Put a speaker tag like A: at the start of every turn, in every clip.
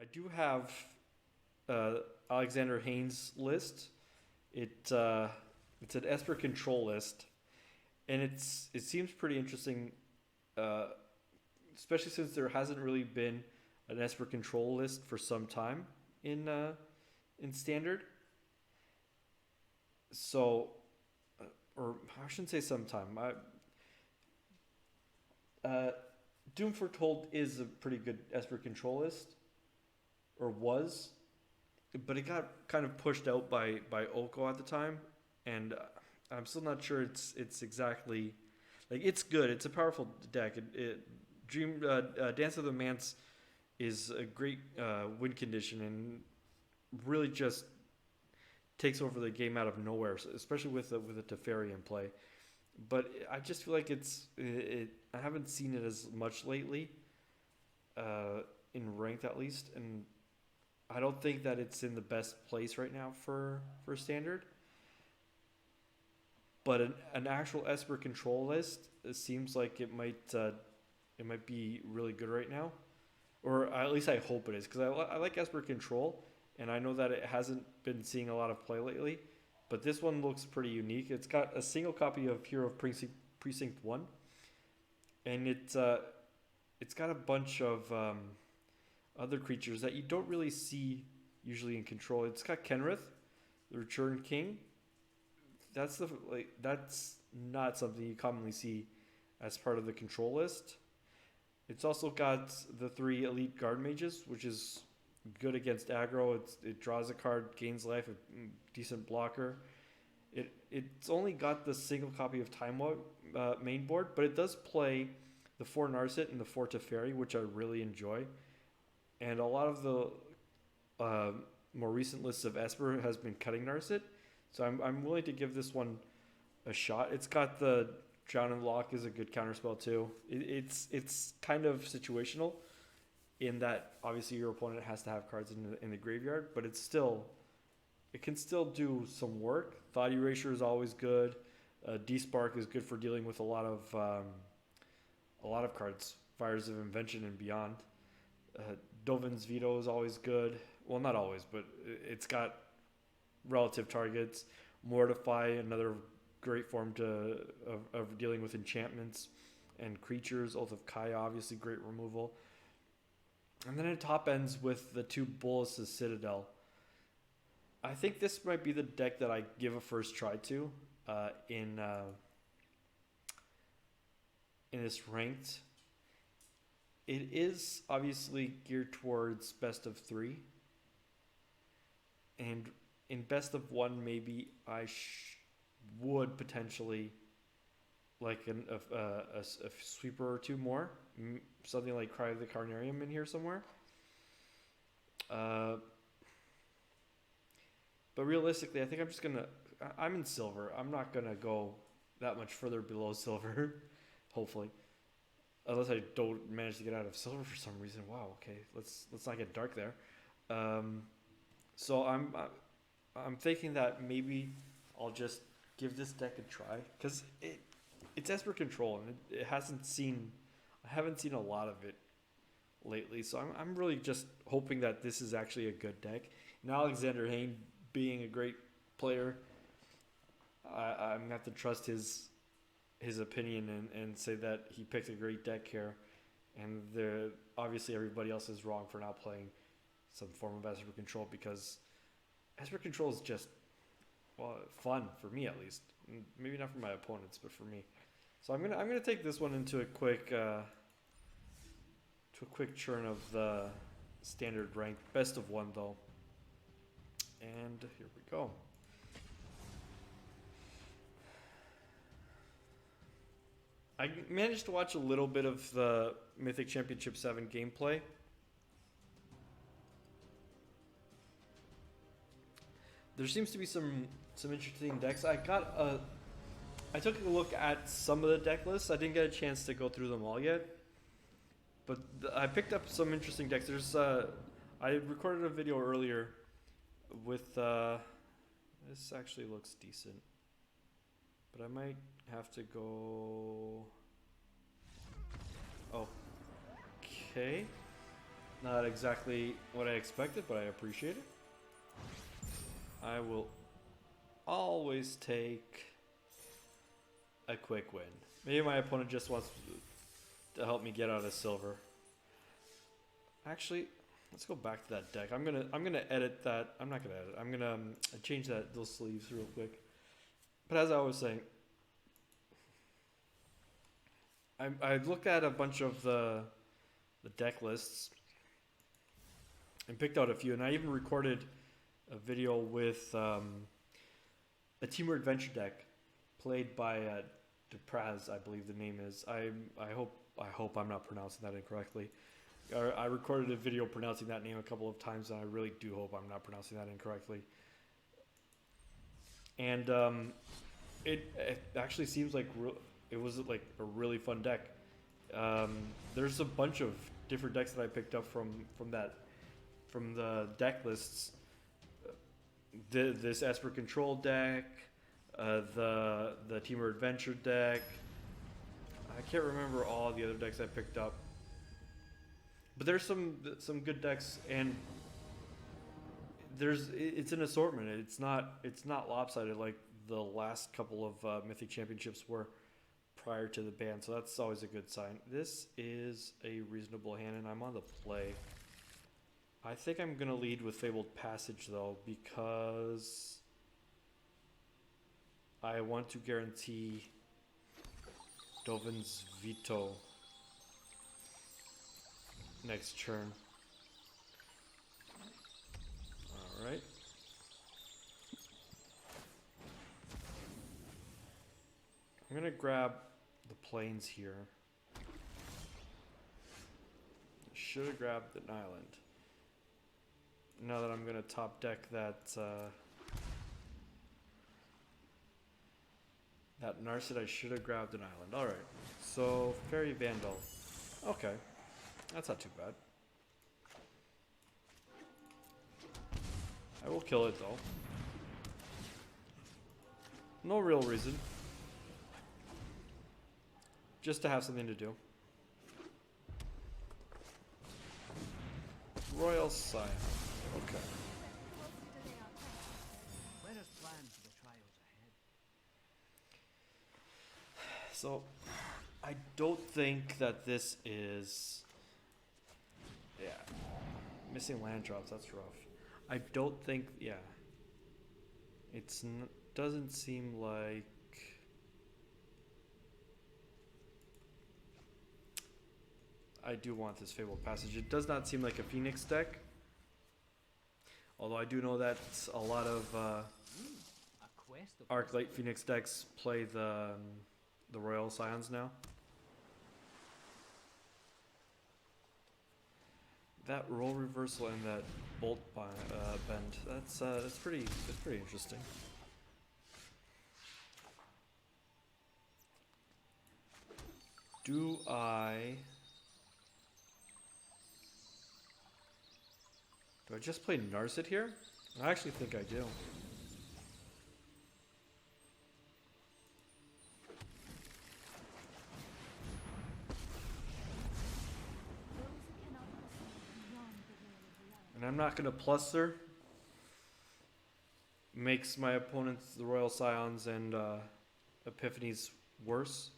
A: I do have Alexander Hayne's list. It's an Esper Control list, and it seems pretty interesting, uh, especially since there hasn't really been an Esper Control list for some time in Standard. So, or I shouldn't say some time. Uh, Doom Foretold is a pretty good Esper Control list, or was, but it got kind of pushed out by Oko at the time, and I'm still not sure it's exactly like it's good. It's a powerful deck. Dance of the Manse is a great win condition and really just takes over the game out of nowhere, especially with a Teferi in play. But I just feel like I haven't seen it as much lately, in ranked at least, and I don't think that it's in the best place right now for standard. But an actual Esper Control list, it seems like it might be really good right now, or at least I hope it is, because I like Esper Control, and I know that it hasn't been seeing a lot of play lately. But this one looks pretty unique. It's got a single copy of Hero of Precinct 1, and it's got a bunch of other creatures that you don't really see usually in Control. It's got Kenrith, the Return King. That's not something you commonly see as part of the Control list. It's also got the 3 Elite Guard Mages, which is good against aggro. It draws a card, gains life, a decent blocker. It's only got the single copy of Time Walk main board, but it does play the 4 Narset and the 4 Teferi, which I really enjoy. And a lot of the more recent lists of Esper has been cutting Narset, so I'm willing to give this one a shot. It's got the Drown and Loch is a good counterspell too. It's kind of situational in that obviously your opponent has to have cards in the graveyard, but it can still do some work. Thought Erasure is always good. D-Spark is good for dealing with a lot of cards, Fires of Invention and beyond. Dovin's Veto is always good. Well, not always, but it's got relative targets. Mortify, another great form of dealing with enchantments and creatures. Oath of Kaya, obviously great removal. And then it top ends with the 2 Bolas' Citadel. I think this might be the deck that I give a first try to in this ranked. It is obviously geared towards best of 3. And in best of 1, maybe I would potentially like a sweeper or 2 more. Something like Cry of the Carnarium in here somewhere. But realistically, I think I'm in silver. I'm not going to go that much further below silver, hopefully. Unless I don't manage to get out of silver for some reason. Wow, okay, let's not get dark there. So I'm thinking that maybe I'll just give this deck a try, because it's Esper Control, and it hasn't seen I haven't seen a lot of it lately. So I'm really just hoping that this is actually a good deck. And Alexander Hayne being a great player, I'm gonna have to trust his opinion and say that he picked a great deck here. And obviously everybody else is wrong for not playing some form of Esper Control, because Esper Control is just, well, fun for me at least. Maybe not for my opponents, but for me. So I'm gonna take this one into a quick churn of the standard rank best of 1 though. And here we go. I managed to watch a little bit of the Mythic Championship VII gameplay. There seems to be some interesting decks. I took a look at some of the deck lists. I didn't get a chance to go through them all yet, but I picked up some interesting decks. I recorded a video earlier with this actually looks decent, but I might have to go. Oh, okay. Not exactly what I expected, but I appreciate it. I will always take a quick win. Maybe my opponent just wants to help me get out of silver. Actually, let's go back to that deck. I'm gonna edit that. I'm not gonna edit. I'm gonna change those sleeves real quick. But as I was saying, I looked at a bunch of the deck lists and picked out a few, and I even recorded a video with a Team Adventure deck played by Depraz, I believe the name is. I hope I'm not pronouncing that incorrectly. I recorded a video pronouncing that name a couple of times, and I really do hope I'm not pronouncing that incorrectly. And it actually seems like it was like a really fun deck. There's a bunch of different decks that I picked up from the deck lists. This Esper Control deck, the Team Adventure deck. I can't remember all the other decks I picked up, but there's some good decks, and it's an assortment. It's not lopsided like the last couple of Mythic Championships were prior to the ban, so that's always a good sign. This is a reasonable hand, and I'm on the play. I think I'm going to lead with Fabled Passage, though, because I want to guarantee Dovin's Veto next turn. Alright. I'm going to grab the plains here. Should have grabbed an island. Now that I'm going to top deck that Narset, I should have grabbed an island. Alright, so Fairy Vandal. Okay, that's not too bad. I will kill it though. No real reason. Just to have something to do. Royal Scion. Okay. So, I don't think that this is... Yeah. Missing land drops, that's rough. I don't think... Yeah. It's doesn't seem like... I do want this Fabled Passage. It does not seem like a Phoenix deck. Although I do know that a lot of Arclight Phoenix decks play the Royal Scions now. That roll reversal and that bolt bend, that's pretty interesting. Do I just play Narset here? I actually think I do. And I'm not going to pluster. Makes my opponents, the Royal Scions and Epiphanies, worse.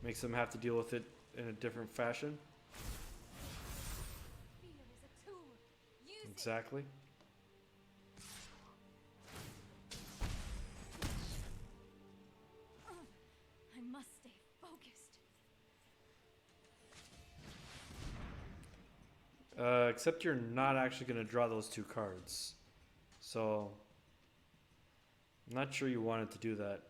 A: Makes them have to deal with it in a different fashion. Exactly.
B: I must stay focused.
A: Except you're not actually going to draw those two cards. So, I'm not sure you wanted to do that.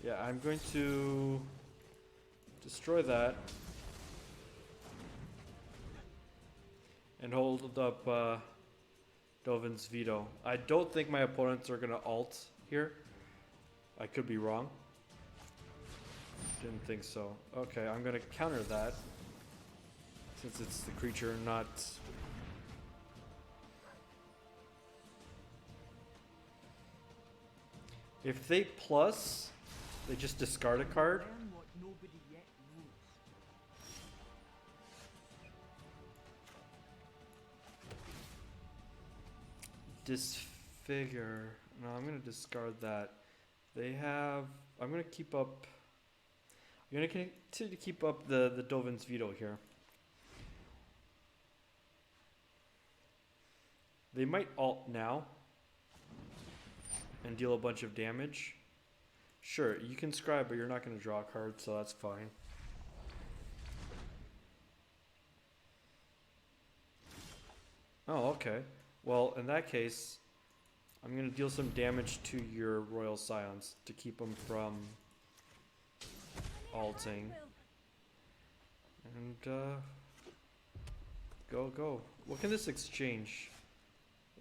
A: Yeah, I'm going to destroy that and hold up Dovin's Veto. I don't think my opponents are going to ult here. I could be wrong. Didn't think so. Okay, I'm going to counter that since it's the creature, not... If they plus, they just discard a card.
C: Learn what nobody yet knows.
A: Disfigure. No, I'm gonna discard that. They have. I'm gonna keep up. I'm gonna continue to keep up the Dovin's Veto here. They might alt now and deal a bunch of damage. Sure, you can scribe, but you're not going to draw a card, so that's fine. Oh, okay. Well, in that case, I'm going to deal some damage to your Royal Scions to keep them from alting. And, go. What can this exchange?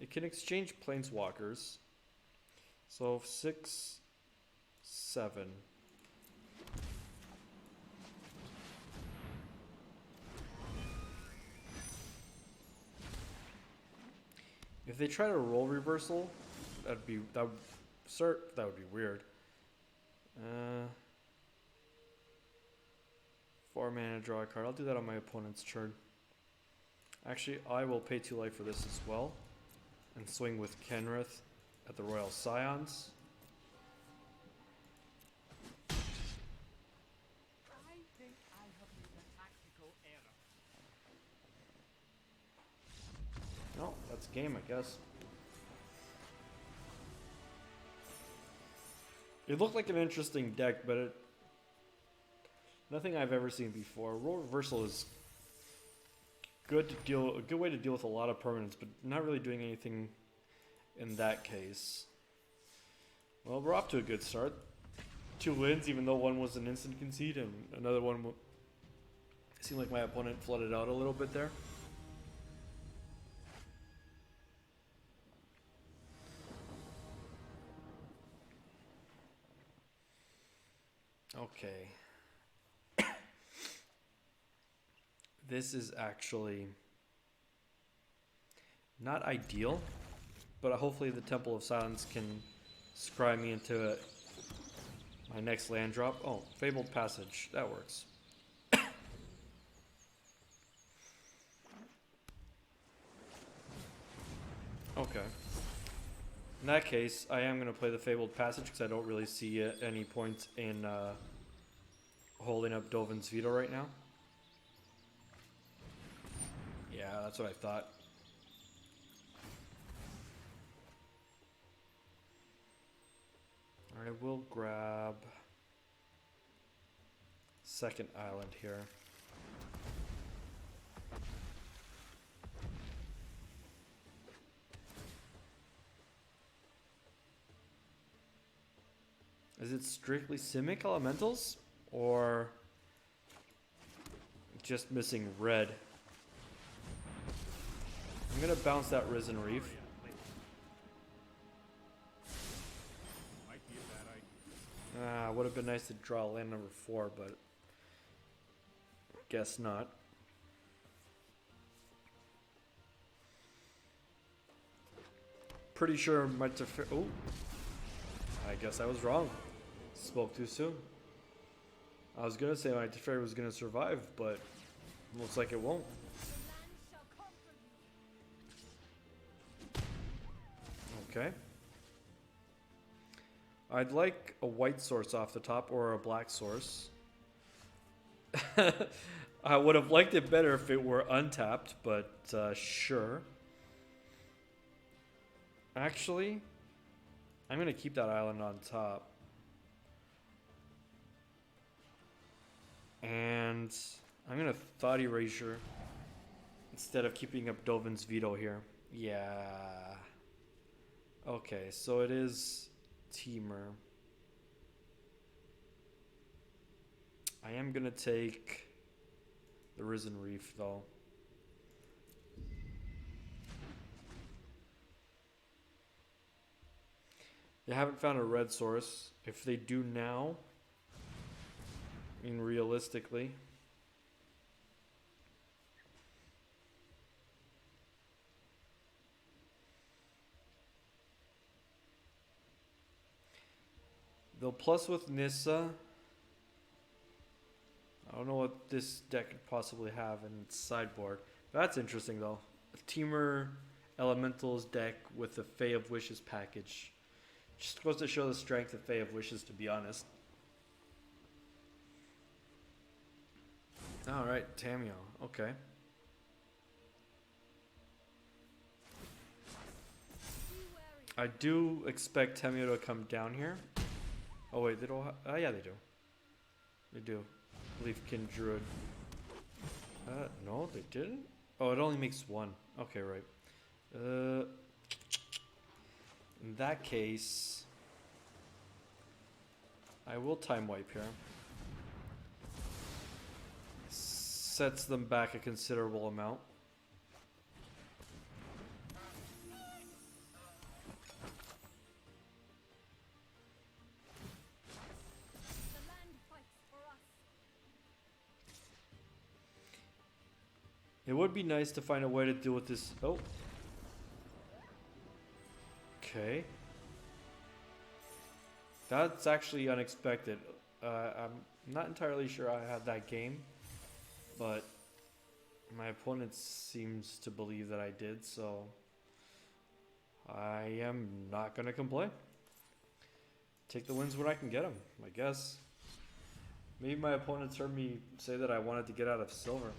A: It can exchange Planeswalkers. So 6, 7. If they try to roll reversal, that would be weird. 4 mana, draw a card. I'll do that on my opponent's turn. Actually, I will pay 2 life for this as well, and swing with Kenrith at the Royal Scions.
C: I think I have made a tactical error.
A: No, that's game, I guess. It looked like an interesting deck, but nothing I've ever seen before. Roll reversal is a good way to deal with a lot of permanents, but not really doing anything in that case. Well, we're off to a good start. 2 wins, even though one was an instant concede, and another one seemed like my opponent flooded out a little bit there. Okay. This is actually not ideal, but hopefully the Temple of Silence can scry me into my next land drop. Oh, Fabled Passage. That works. Okay. In that case, I am going to play the Fabled Passage because I don't really see any point in holding up Dovin's Veto right now. Yeah, that's what I thought. I will grab second island here. Is it strictly Simic Elementals or just missing red? I'm gonna bounce that Risen Reef. Would have been nice to draw land number 4, but guess not. Pretty sure my Teferi. Oh, I guess I was wrong. Spoke too soon. I was gonna say my Teferi was gonna survive, but looks like it won't. Okay. I'd like a white source off the top or a black source. I would have liked it better if it were untapped, but sure. Actually, I'm going to keep that island on top. And I'm going to Thought Erasure instead of keeping up Dovin's Veto here. Yeah. Okay, so it is Teamer. I am going to take the Risen Reef, though. They haven't found a red source. If they do now, I mean, realistically, plus with Nissa. I don't know what this deck could possibly have in its sideboard. That's interesting though. A Teamer Elementals deck with the Fae of Wishes package. Just goes to show the strength of Fae of Wishes, to be honest. Alright, Tamio. Okay. I do expect Tamio to come down here. Oh wait, they don't. Yeah, they do. They do. Leafkin Druid. No, they didn't. Oh, it only makes one. Okay, right. In that case, I will time wipe here. Sets them back a considerable amount. It would be nice to find a way to deal with this. Oh. Okay. That's actually unexpected. I'm not entirely sure I had that game, but my opponent seems to believe that I did, so I am not going to complain. Take the wins when I can get them, I guess. Maybe my opponents heard me say that I wanted to get out of silver.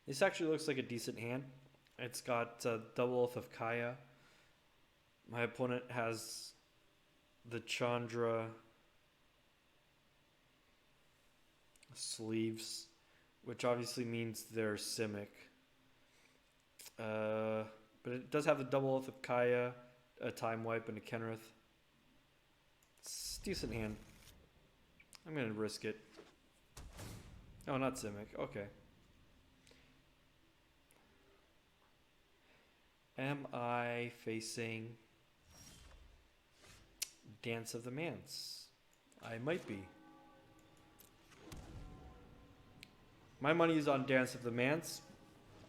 A: This actually looks like a decent hand. It's got double Oath of Kaya. My opponent has the Chandra sleeves, which obviously means they're Simic. But it does have the double Oath of Kaya, a time wipe, and a Kenrith. It's a decent hand. I'm going to risk it. Oh, not Simic. Okay. Am I facing Dance of the Mance? I might be. My money is on Dance of the Mance.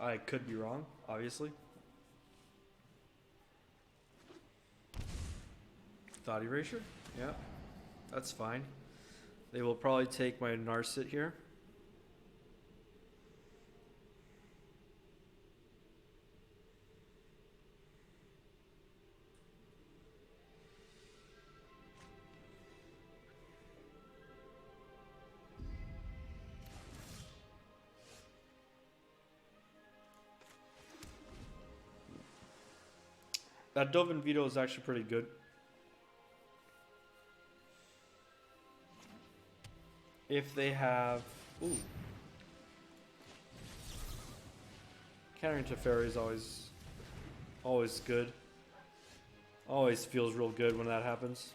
A: I could be wrong, obviously. Thought Erasure? Yeah, that's fine. They will probably take my Narset here. That Dovin Veto is actually pretty good. If they have... Ooh. Countering Teferi is always good. Always feels real good when that happens.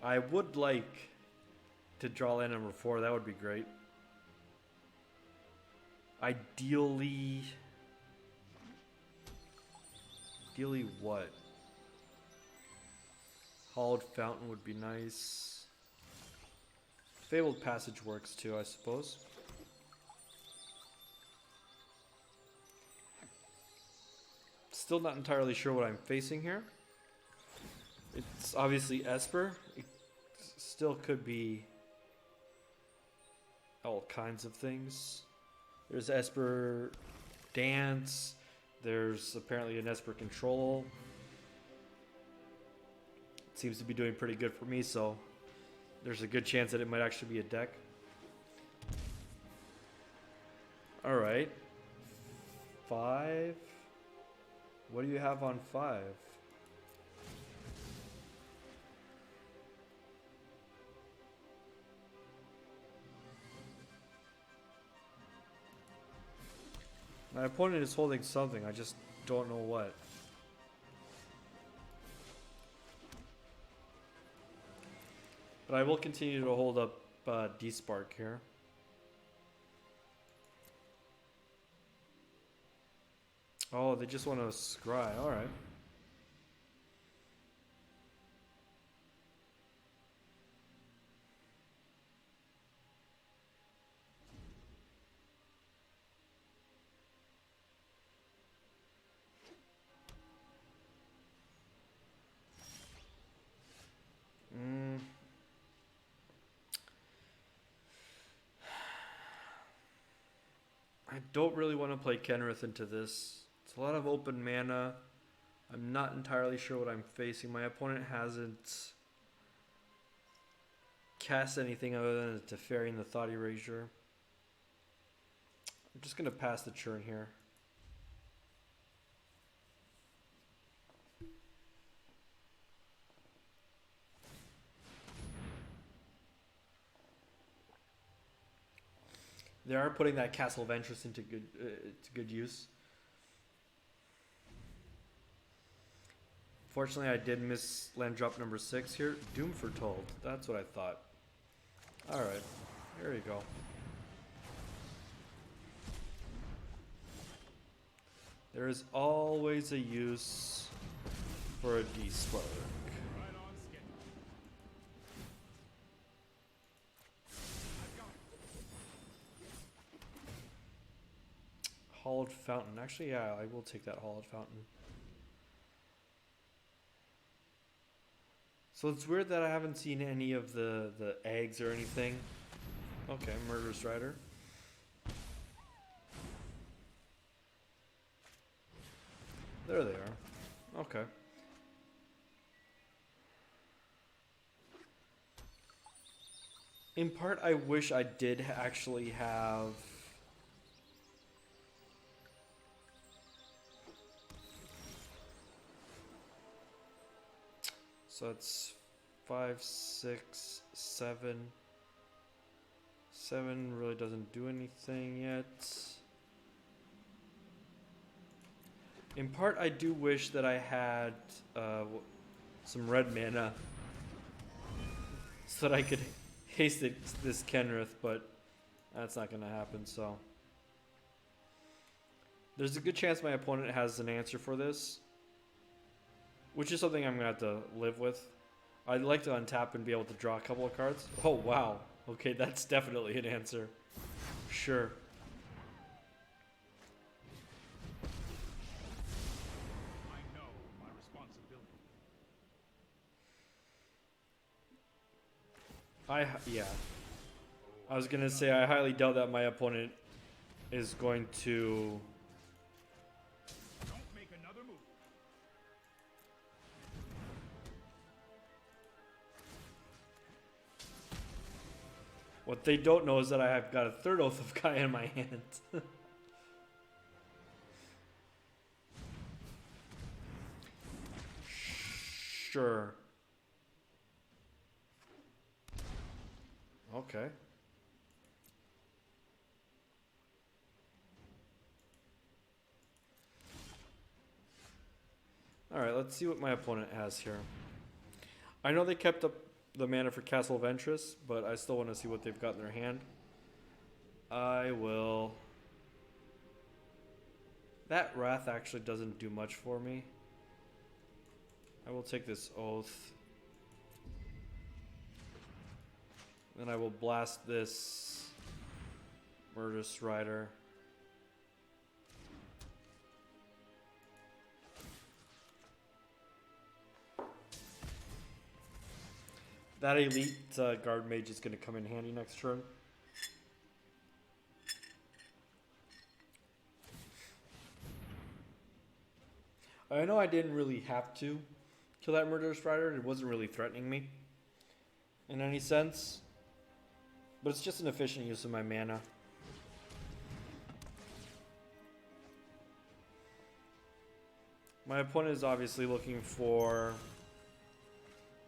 A: I would like to draw land number 4. That would be great. Ideally what? Hollowed Fountain would be nice. Fabled Passage works too, I suppose. Still not entirely sure what I'm facing here. It's obviously Esper. It still could be all kinds of things. There's Esper Dance. There's apparently an Esper Control. It seems to be doing pretty good for me, so there's a good chance that it might actually be a deck. Alright. 5. What do you have on 5? My opponent is holding something, I just don't know what. But I will continue to hold up D-Spark here. Oh, they just want to scry. All right. I don't really want to play Kenrith into this. It's a lot of open mana. I'm not entirely sure what I'm facing. My opponent hasn't cast anything other than a Teferi and the Thought Erasure. I'm just going to pass the turn here. They are putting that Castle of Ventress into good use. Fortunately, I did miss land drop number 6 here. Doom Foretold. That's what I thought. Alright. There you go. There is always a use for a Despark. Hollowed Fountain. Actually, yeah, I will take that Hollowed Fountain. So it's weird that I haven't seen any of the eggs or anything. Okay, Murderous Rider. There they are. Okay. In part, I wish I did actually have... So it's 5, 6, 7. 7 really doesn't do anything yet. In part, I do wish that I had some red mana so that I could haste this Kenrith, but that's not going to happen, so. There's a good chance my opponent has an answer for this, which is something I'm going to have to live with. I'd like to untap and be able to draw a couple of cards. Oh, wow. Okay, that's definitely an answer. Sure.
C: I know my responsibility.
A: Yeah. I was going to say, I highly doubt that my opponent is going to...
C: Don't make another move.
A: What they don't know is that I have got a third Oath of Gaia in my hand. Sure. Okay. Alright, let's see what my opponent has here. I know they kept up the mana for Castle of Ventress, but I still want to see what they've got in their hand. I will... That Wrath actually doesn't do much for me. I will take this Oath. Then I will blast this Murderous Rider. That elite guard mage is going to come in handy next turn. I know I didn't really have to kill that Murderous Rider. It wasn't really threatening me in any sense. But it's just an efficient use of my mana. My opponent is obviously looking for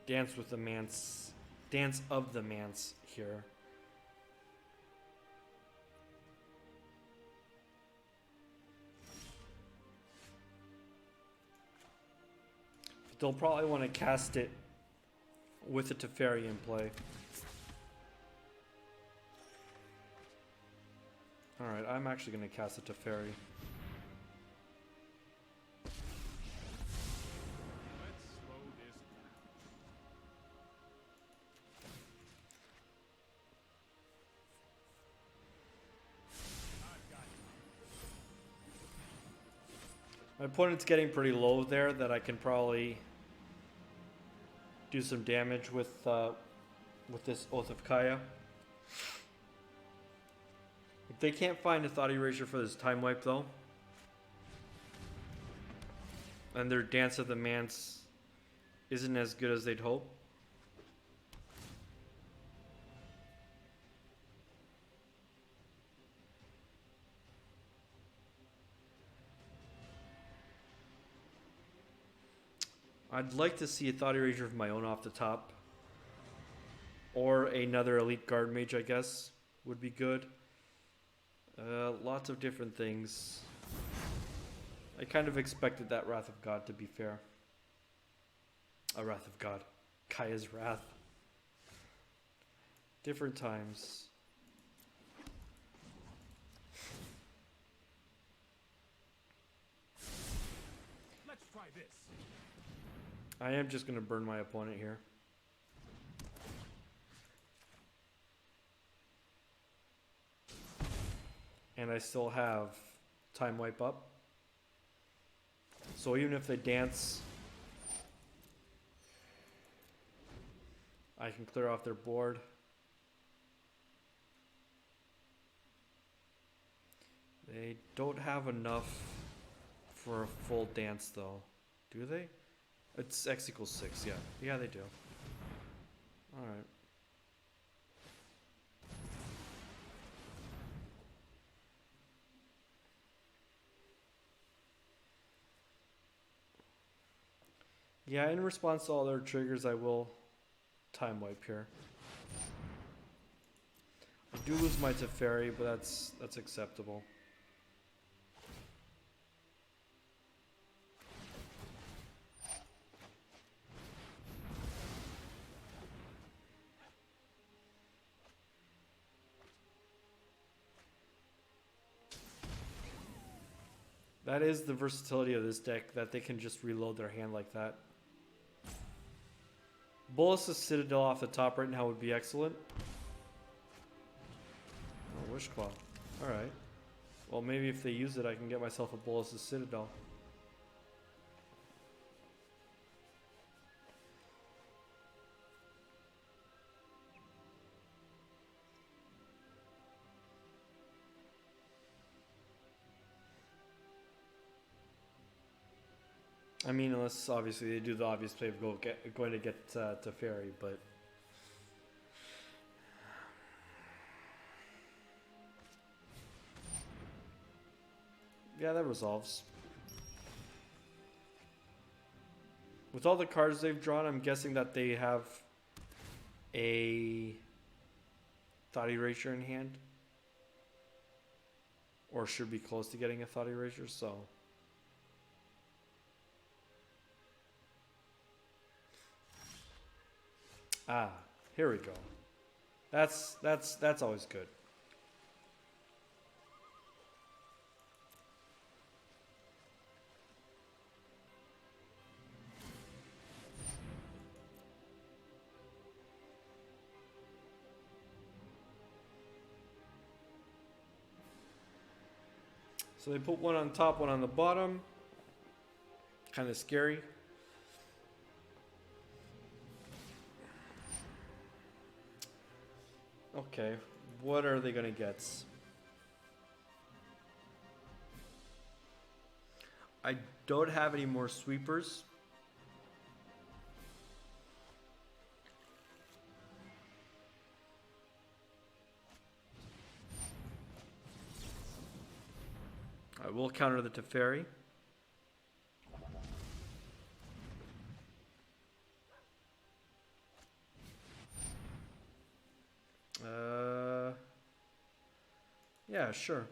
A: Dance of the Manse here. But they'll probably want to cast it with a Teferi in play. Alright, I'm actually going to cast a Teferi. My opponent's getting pretty low there that I can probably do some damage with this Oath of Kaya. If they can't find a Thought Erasure for this time wipe though, and their Dance of the Manse isn't as good as they'd hope, I'd like to see a Thought Erasure of my own off the top. Or another Elite Guard Mage, I guess, would be good. Lots of different things. I kind of expected that Wrath of God, to be fair. A Wrath of God. Kaya's Wrath. Different times.
C: Let's try this.
A: I am just going to burn my opponent here. And I still have time wipe up. So even if they dance, I can clear off their board. They don't have enough for a full dance though. Do they? It's X equals 6, yeah. Yeah, they do. Alright. Yeah, in response to all their triggers, I will time wipe here. I do lose my Teferi, but that's acceptable. That is the versatility of this deck, that they can just reload their hand like that. Bolas's Citadel off the top right now would be excellent. Oh, Wishclaw. Alright. Well, maybe if they use it, I can get myself a Bolas's Citadel. I mean, unless obviously they do the obvious play of going to get Teferi, but yeah, that resolves. With all the cards they've drawn, I'm guessing that they have a Thought Erasure in hand, or should be close to getting a Thought Erasure. So. Ah, here we go. That's always good. So they put one on top, one on the bottom. Kind of scary. Okay, what are they gonna get? I don't have any more sweepers. I will counter the Teferi. Yeah, sure.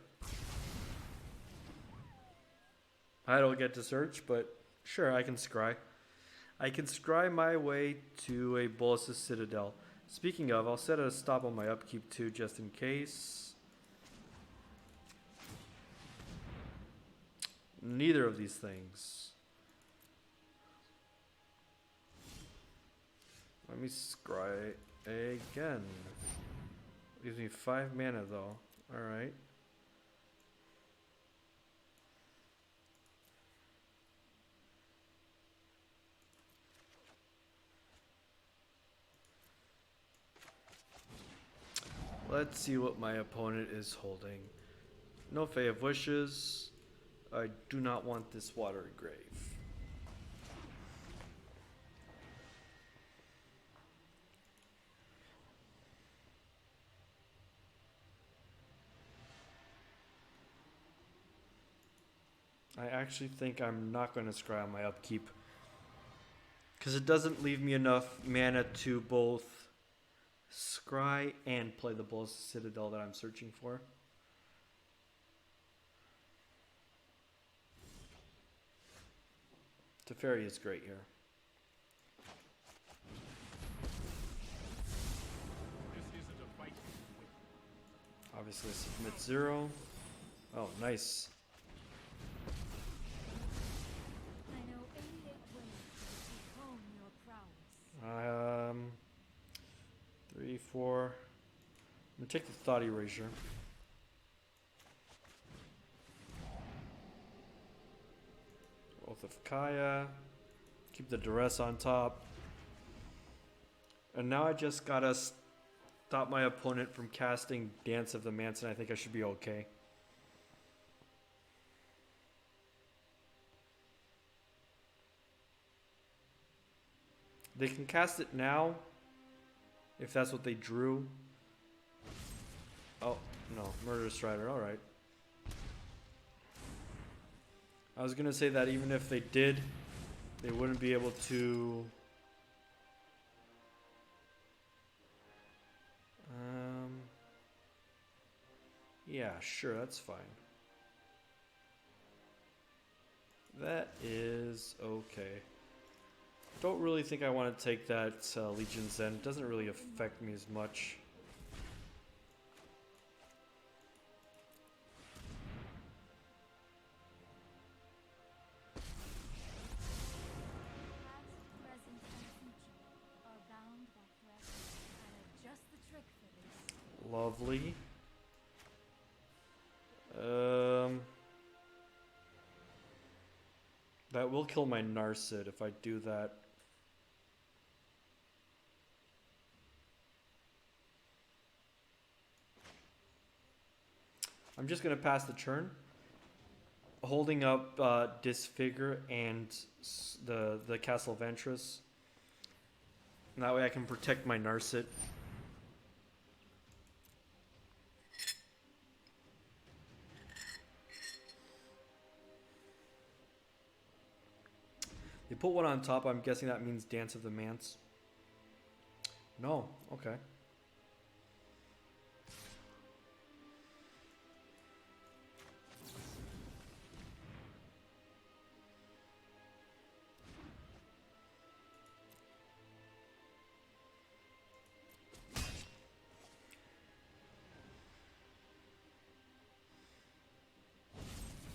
A: I don't get to search, but sure, I can scry. I can scry my way to a Bolas's Citadel. Speaking of, I'll set a stop on my upkeep too, just in case. Neither of these things. Let me scry again. Gives me 5 mana though. Alright. Let's see what my opponent is holding. No Fae of Wishes. I do not want this Watery Grave. I actually think I'm not going to scry on my upkeep, because it doesn't leave me enough mana to both scry and play the Bulls Citadel that I'm searching for. Teferi is great here.
C: This isn't a fight.
A: Obviously submit 0. Oh, nice.
B: I know 88 ways to hone your prowess.
A: 3, 4. I'm gonna take the Thought Erasure. Oath of Kaya. Keep the Duress on top. And now I just gotta stop my opponent from casting Dance of the Manson. I think I should be okay. They can cast it now, if that's what they drew. Oh, no. Murderous Strider. Alright. I was going to say that even if they did, they wouldn't be able to... yeah, sure. That's fine. That is okay. Don't really think I want to take that Legion's Zen. It doesn't really affect me as much.
B: Past, present, and future are bound by thread. I have just the trick for this.
A: Lovely. That will kill my Narset if I do that. I'm just going to pass the turn, holding up Disfigure and the Castle Ventress. And that way I can protect my Narset. They put one on top. I'm guessing that means Dance of the Manse. No. Okay.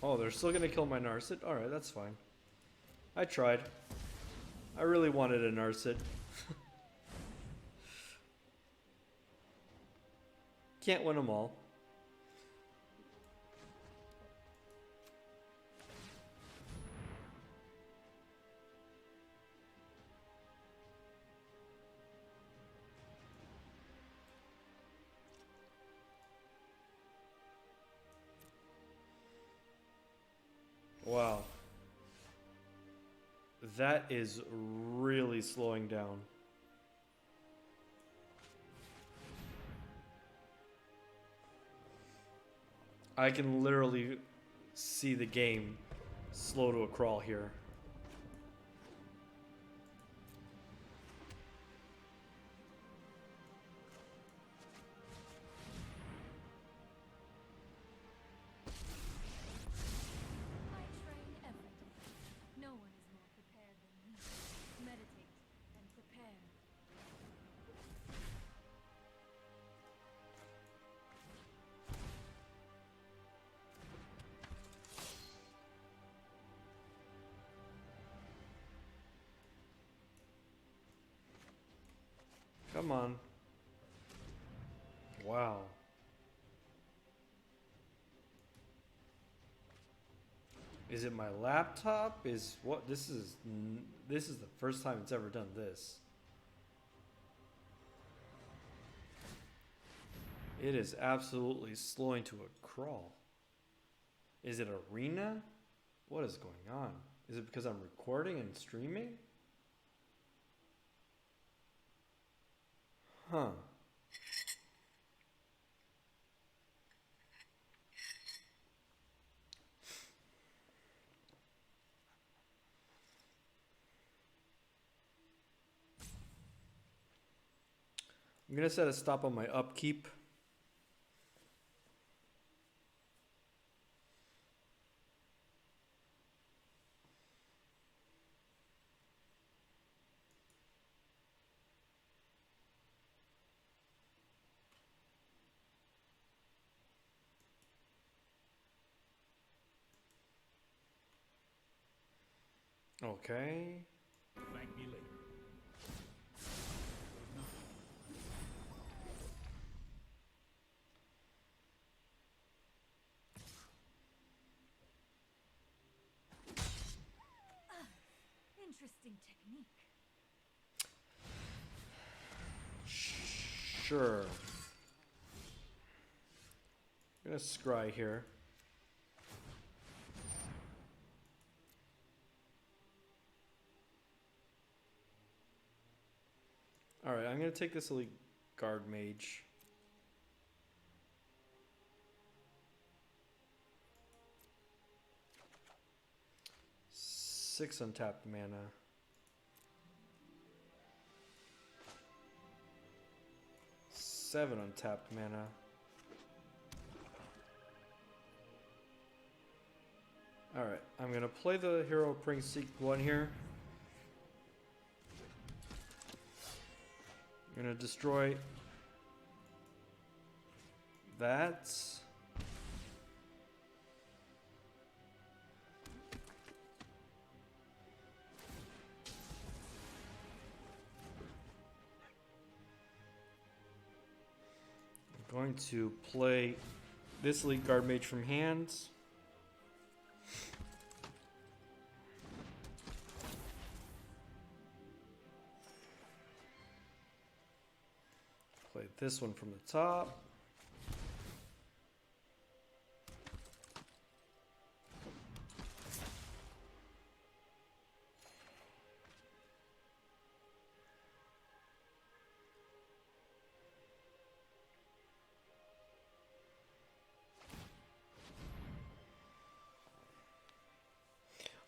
A: Oh, they're still gonna kill my Narset? Alright, that's fine. I tried. I really wanted a Narset. Can't win them all. Wow. That is really slowing down. I can literally see the game slow to a crawl here.
B: I train every day. No one is more prepared than me. Meditate and prepare.
A: Come on. Wow. Is it my laptop? Is what this is the first time it's ever done this. It is absolutely slowing to a crawl. Is it arena? What is going on? Is it because I'm recording and streaming? Huh. I'm gonna set a stop on my upkeep. Okay.
C: Thank me later.
B: Interesting technique.
A: Sure. I'm gonna scry here. Alright, I'm gonna take this elite guard mage. Six untapped mana. Seven untapped mana. Alright, I'm gonna play the Hero Prince 1 here. I'm gonna destroy that. I'm going to play this elite guard mage from hand. Play this one from the top.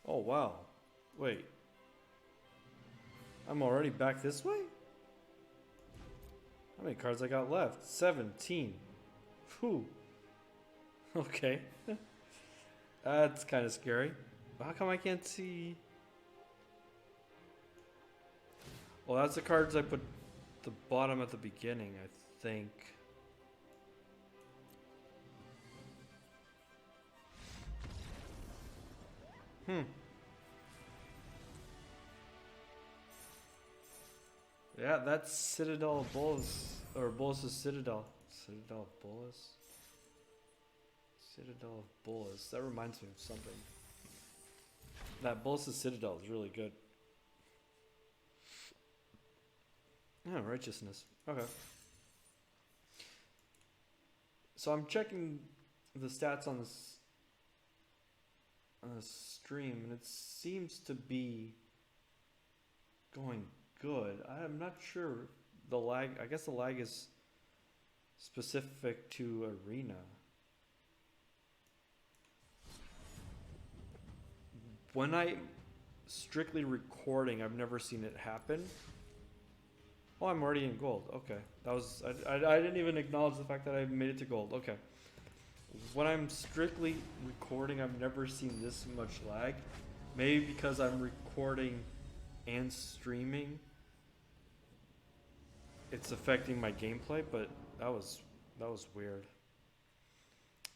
A: Oh wow. Wait. I'm already back this way? How many cards I got left? 17. Whew. Okay. That's kind of scary. How come I can't see? Well, that's the cards I put the bottom at the beginning, I think. Yeah, that's Citadel of Bolas, or Bolas' Citadel. Citadel of Bolas? Citadel of Bolas. That reminds me of something. That Bolas' Citadel is really good. Oh, righteousness. Okay. So I'm checking the stats on this stream, and it seems to be going good. I'm not sure the lag. I guess the lag is specific to arena. When I'm strictly recording, I've never seen it happen. Oh, I'm already in gold. Okay, that was I didn't even acknowledge the fact that I made it to gold. Okay. When I'm strictly recording, I've never seen this much lag. Maybe because I'm recording and streaming, it's affecting my gameplay, but that was weird.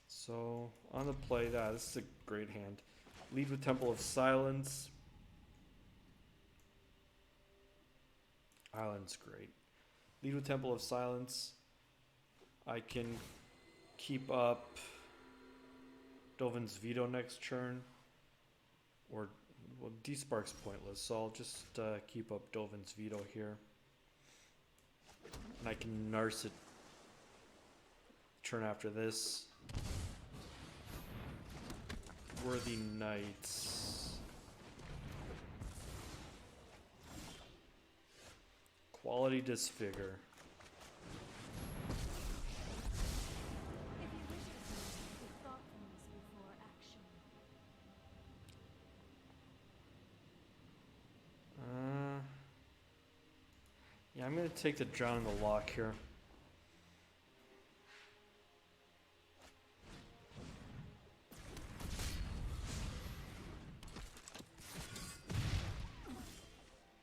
A: So on the play, this is a great hand. Lead with Temple of Silence. Island's great. Lead with Temple of Silence. I can keep up Dovin's Veto next turn. Or, well, D-Spark's pointless, so I'll just keep up Dovin's Veto here. And I can Narset turn after this. Worthy Knights. Quality Disfigure.
B: If you wish to do with thoughtfulness before action.
A: Yeah, I'm gonna take the Drown in the Loch here.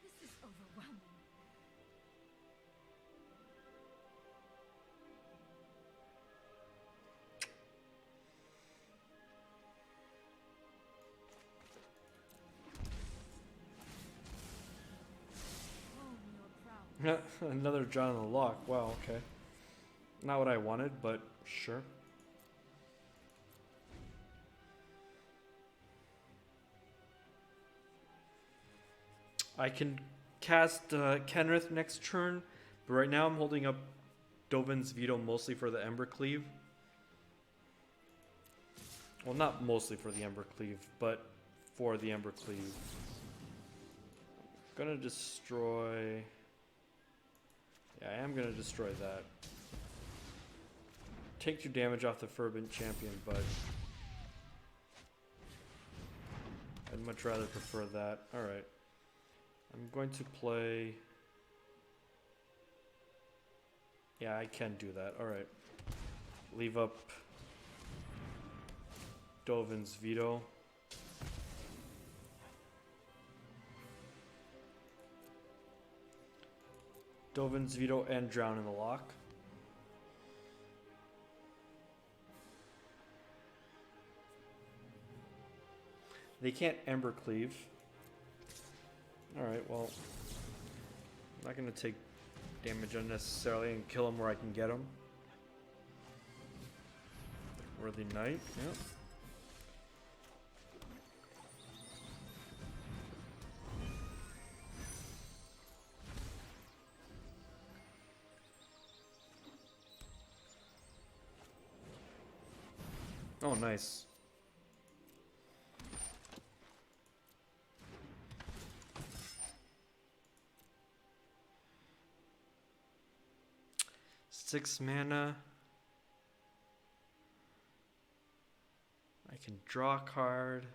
B: This is overwhelming. Hone your prowess.
A: Another Drown in the Loch. Wow, okay. Not what I wanted, but sure. I can cast Kenrith next turn, but right now I'm holding up Dovin's Veto mostly for the Ember Cleave. Well, not mostly for the Ember Cleave, but for the Ember Cleave. I'm gonna destroy... Yeah, I am gonna destroy that. Take 2 damage off the Fervent Champion, but... I'd much rather prefer that. Alright. I'm going to play... Yeah, I can do that. Alright. Leave up Dovin's Veto. Dovin's Veto and Drown in the Loch. They can't Ember Cleave. Alright, well, I'm not going to take damage unnecessarily and kill him where I can get him. Worthy Knight, yeah. Oh, nice. Six mana. I can draw a card.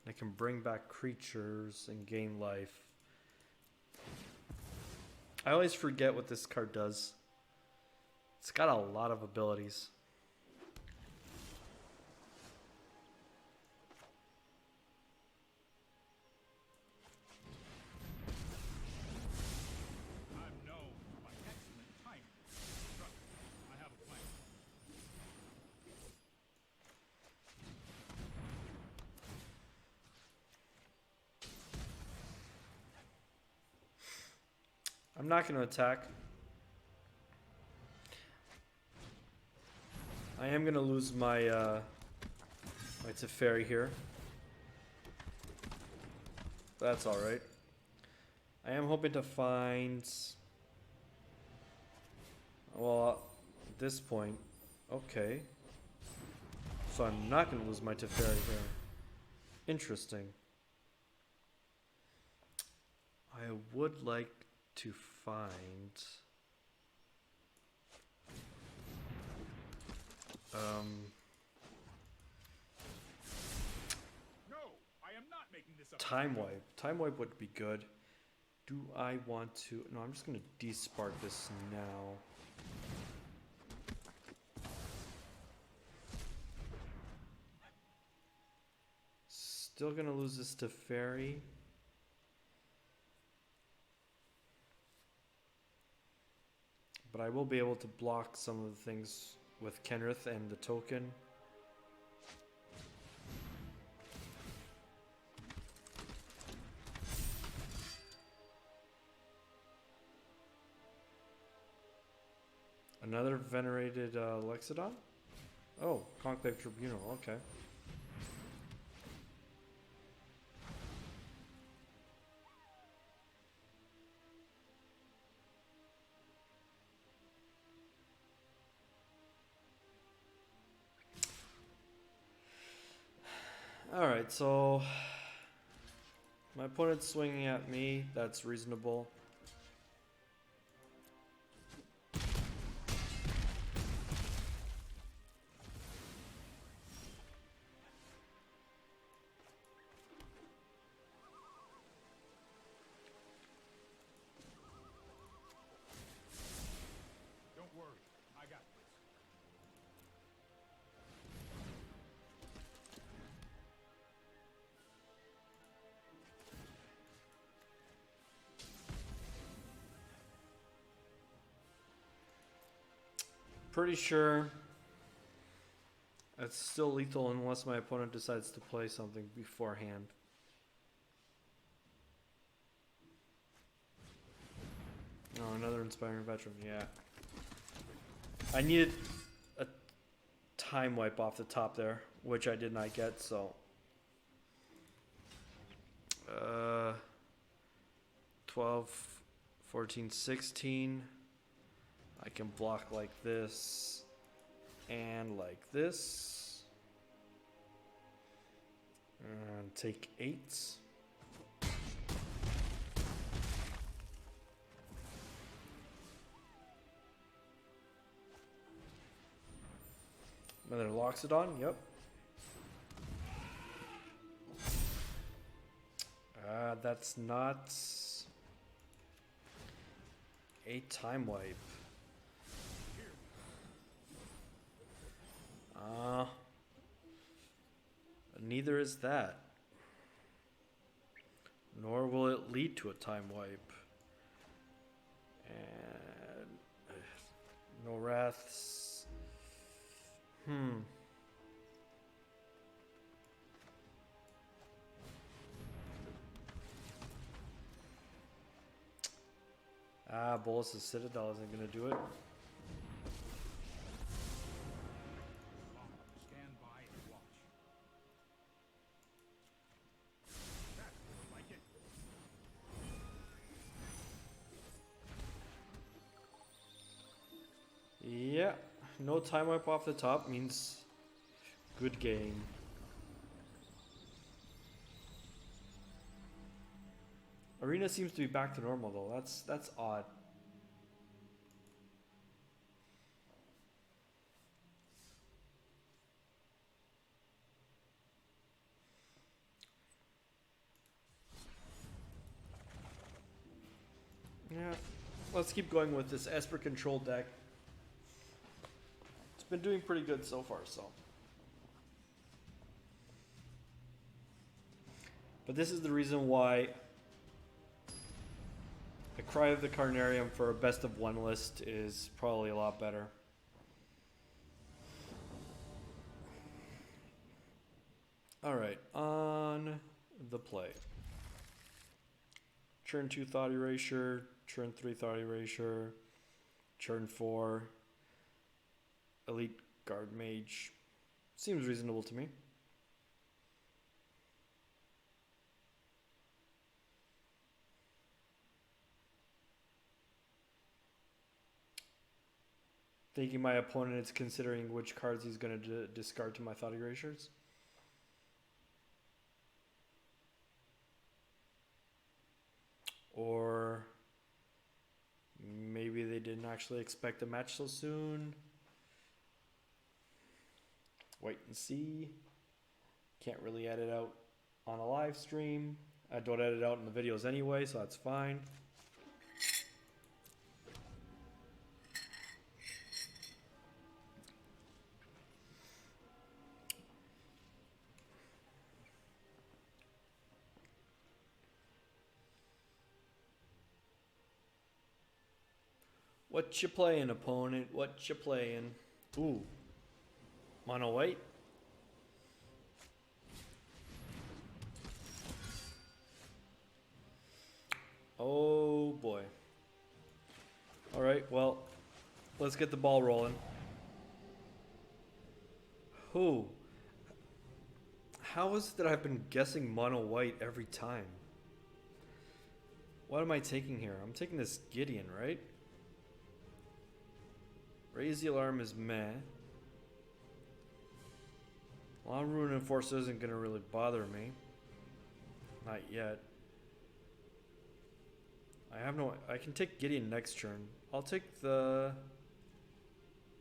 A: I can bring back creatures and gain life. I always forget what this card does. It's got a lot of abilities.
C: I'm known for my excellent timing. Trust me, I have a plan.
A: I'm not going to attack. I am going to lose my my Teferi here. That's alright. I am hoping to find... Well, at this point... Okay. So I'm not going to lose my Teferi here. Interesting. I would like to find...
C: No, I am not making this up.
A: Time Wipe. Time Wipe would be good. Do I want to... No, I'm just going to despark this now. Still going to lose this to Teferi. But I will be able to block some of the things with Kenrith and the token. Another venerated Lexodon? Oh, Conclave Tribunal, okay. Alright, so my opponent's swinging at me. That's reasonable.
C: Don't worry, I got this.
A: Pretty sure it's still lethal unless my opponent decides to play something beforehand. Oh, another Inspiring Veteran, yeah. I needed a time wipe off the top there, which I did not get, so. 12, 14, 16. I can block like this and like this. And take 8. Another Loxodon, yep. That's not a time wipe. Neither is that. Nor will it lead to a time wipe. And no wraths. Bolus's Citadel isn't gonna do it.
C: Stand by and watch. That's more like it.
A: Yeah, no time wipe off the top means good game. Arena seems to be back to normal though. That's odd. Yeah, let's keep going with this Esper Control deck. It's been doing pretty good so far, so. But this is the reason why the Cry of the Carnarium for a best of one list is probably a lot better. Alright, on the play. Turn 2 Thought Erasure, turn 3 Thought Erasure, turn 4 Elite Guard Mage. Seems reasonable to me. Thinking my opponent is considering which cards he's going to discard to my Thought Erasures. Or maybe they didn't actually expect a match so soon. Wait and see. Can't really edit out on a live stream. I don't edit out in the videos anyway, so that's fine. What you playing, opponent? What you playing? Ooh. Mono white. Oh boy. Alright, well, let's get the ball rolling. Who? How is it that I've been guessing mono white every time? What am I taking here? I'm taking this Gideon, right? Raise the Alarm is meh. Well, Rune Enforcer isn't going to really bother me. Not yet. I can take Gideon next turn. I'll take the...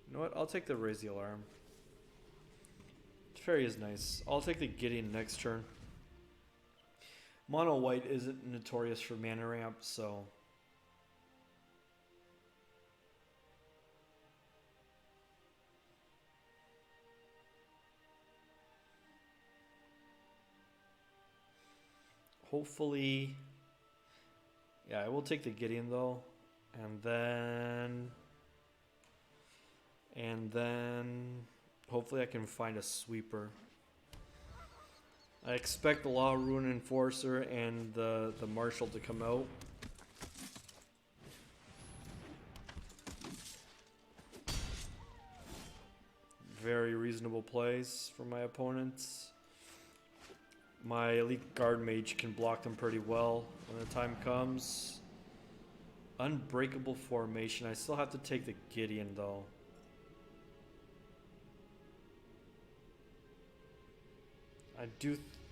A: You know what? I'll take the Raise the Alarm. Teferi is nice. I'll take the Gideon next turn. Mono white isn't notorious for mana ramp, so... Hopefully... Yeah, I will take the Gideon though. And then... Hopefully I can find a sweeper. I expect the Law Rune Enforcer and the Marshal to come out. Very reasonable plays for my opponents. My Elite Guard Mage can block them pretty well when the time comes. Unbreakable Formation. I still have to take the Gideon though.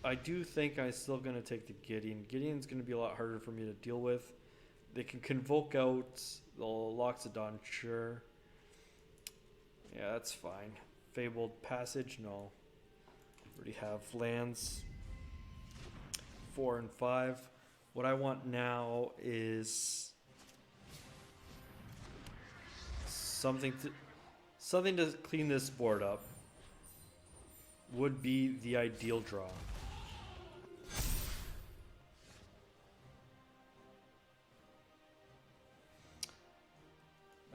A: I do think I'm still going to take the Gideon. Gideon's going to be a lot harder for me to deal with. They can convoke out the Loxodon, sure. Yeah, that's fine. Fabled Passage, no. Already have lands. 4 and 5. What I want now is something to clean this board up. Would be the ideal draw.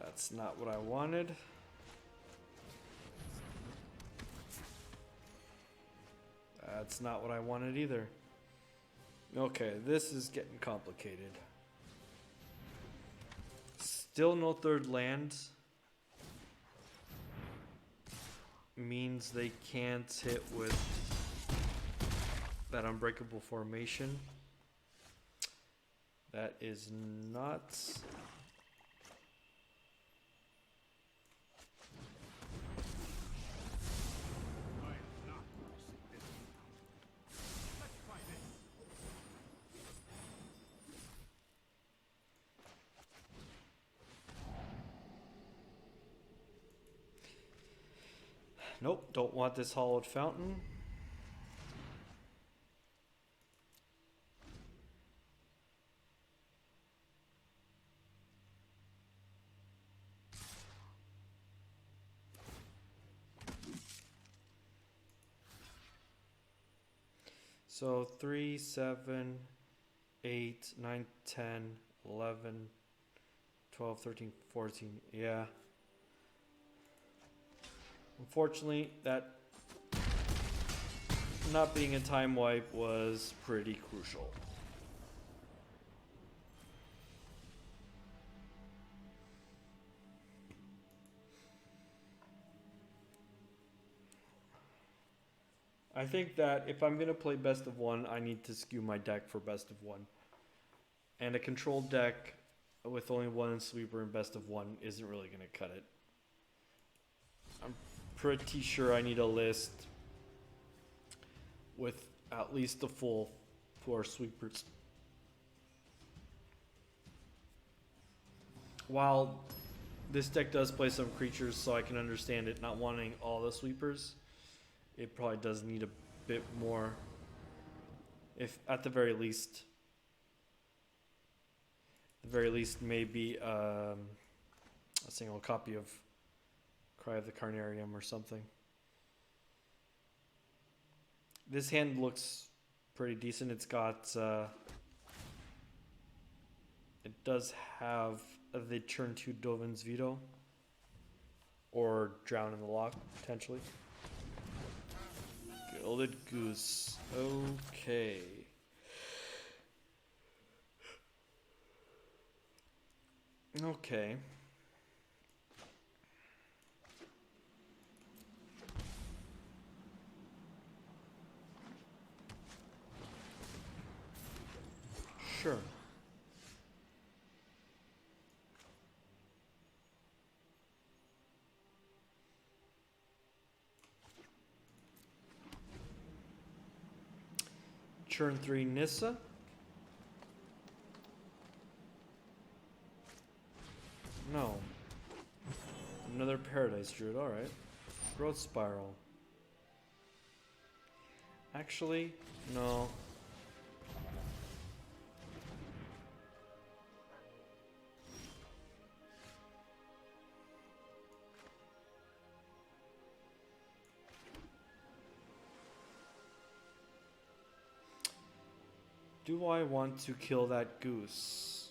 A: That's not what I wanted. That's not what I wanted either. Okay, this is getting complicated. Still no third land. Means they can't hit with that Unbreakable Formation. That is nuts. Nope, don't want this Hollowed Fountain. So 3, 7, 8, 9, 10, 11, 12, 13, 14, yeah. Unfortunately, that not being a time wipe was pretty crucial. I think that if I'm going to play best of one, I need to skew my deck for best of one. And a controlled deck with only one sweeper and best of one isn't really going to cut it. I'm pretty sure I need a list with at least the full 4 sweepers. While this deck does play some creatures, so I can understand it not wanting all the sweepers, it probably does need a bit more. If at the very least maybe a single copy of Cry of the Carnarium or something. This hand looks pretty decent. It's got it does have the turn 2 Dovin's Veto or Drown in the Loch potentially. Gilded Goose. Okay. Okay. Sure. turn 3 Nissa. No. Another Paradise Druid, alright. Growth Spiral. Actually, no. Do I want to kill that goose?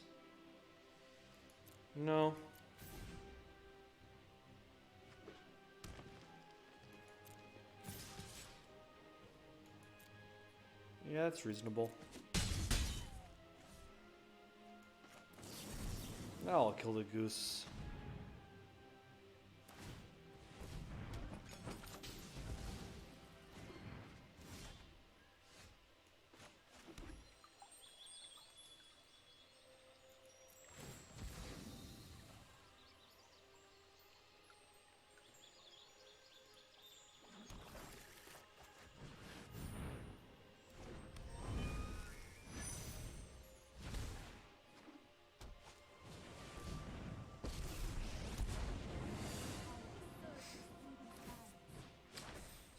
A: No. Yeah, that's reasonable. Now I'll kill the goose.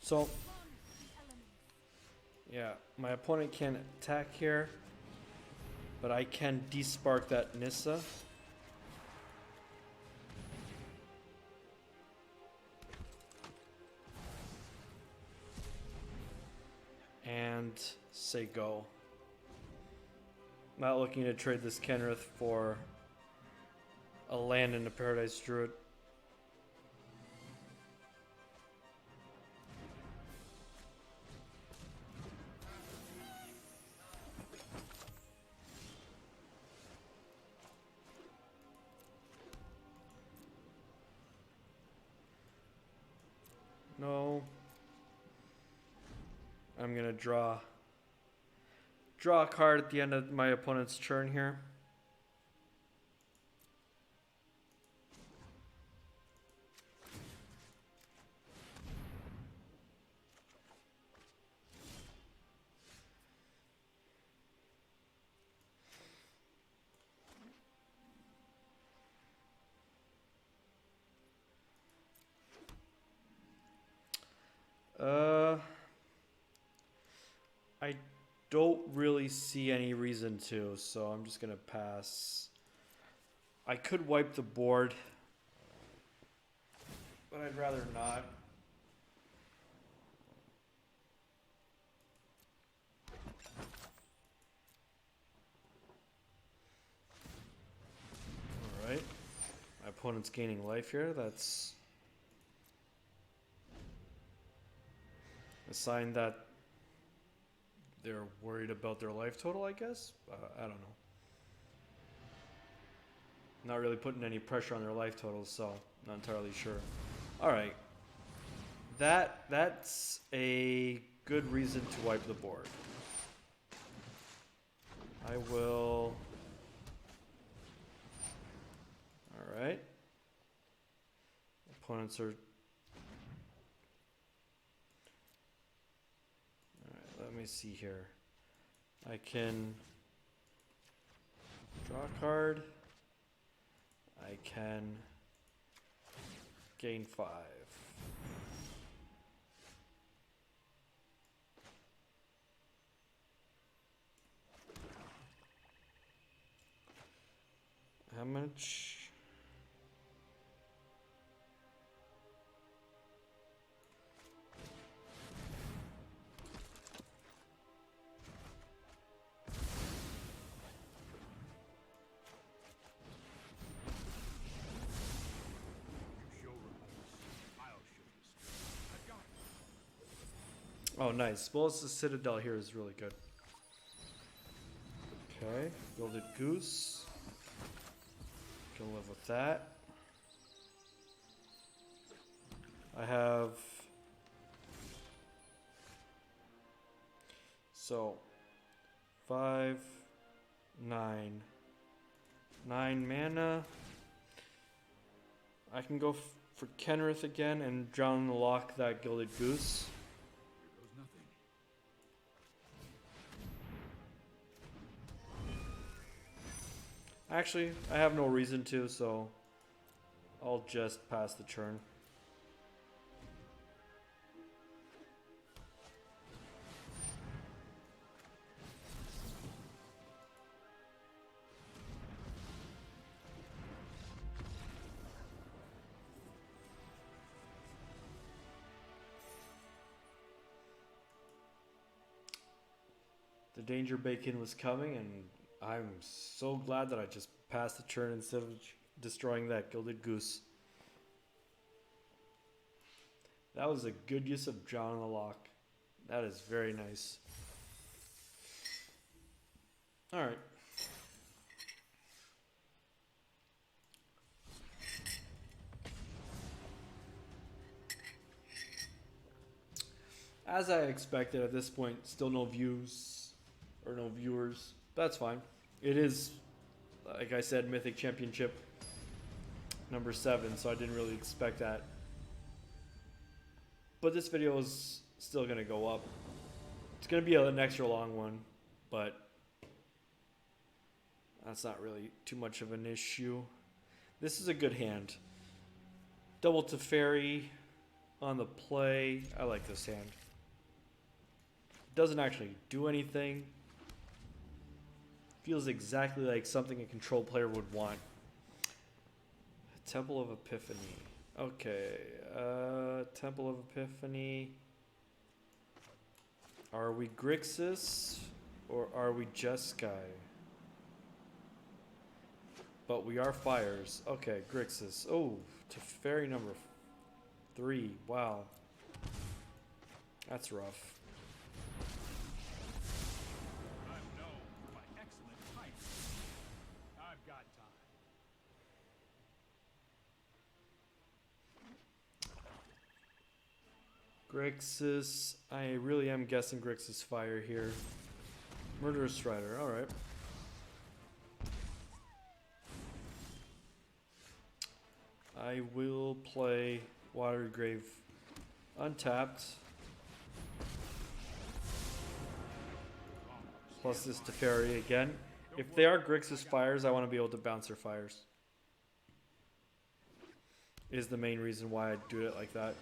A: So, yeah, my opponent can attack here, but I can despark that Nissa. And say go. Not looking to trade this Kenrith for a land and a Paradise Druid. No. I'm gonna draw a card at the end of my opponent's turn here. I don't really see any reason to, so I'm just gonna pass. I could wipe the board, but I'd rather not. Alright. My opponent's gaining life here. That's a sign that they're worried about their life total, I guess. I don't know. Not really putting any pressure on their life totals, so not entirely sure. All right. That's a good reason to wipe the board. I will. All right. Opponents are. Let me see here. I can draw a card. I can gain 5. How much? Oh, nice. Well, the Citadel here is really good. Okay, Gilded Goose. Can live with that. I have. So, 5, 9. 9 mana. I can go for Kenrith again and drown the Loch that Gilded Goose. Actually, I have no reason to, so I'll just pass the turn. The danger bacon was coming, and I'm so glad that I just passed the turn instead of destroying that gilded goose. That was a good use of John on the Loch. That is very nice. Alright. As I expected at this point, still no views or no viewers. That's fine. It is, like I said, Mythic Championship number 7, so I didn't really expect that. But this video is still going to go up. It's going to be an extra long one, but that's not really too much of an issue. This is a good hand. Double Teferi on the play. I like this hand. Doesn't actually do anything. Feels exactly like something a control player would want. Temple of Epiphany. Okay. Temple of Epiphany. Are we Grixis or are we Jeskai? But we are fires. Okay, Grixis. Oh, Teferi number 3. Wow. That's rough.
C: I'm known for my excellent timing. I've got time.
A: Grixis. I really am guessing Grixis fire here. Murderous Strider. Alright. I will play Watery Grave untapped. Plus this Teferi again. If they are Grixis fires, I want to be able to bounce their fires. Is the main reason why I do it like that.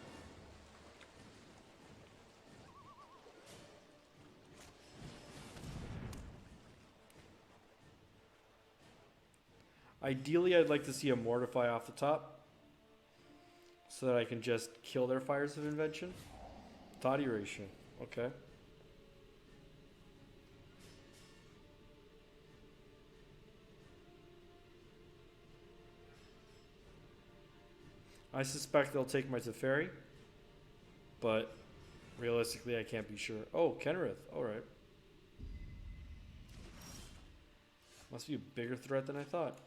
A: Ideally, I'd like to see a Mortify off the top, so that I can just kill their fires of invention. Thought Erasure. Okay. I suspect they'll take my Teferi, but realistically I can't be sure. Oh, Kenrith. Alright. Must be a bigger threat than I thought.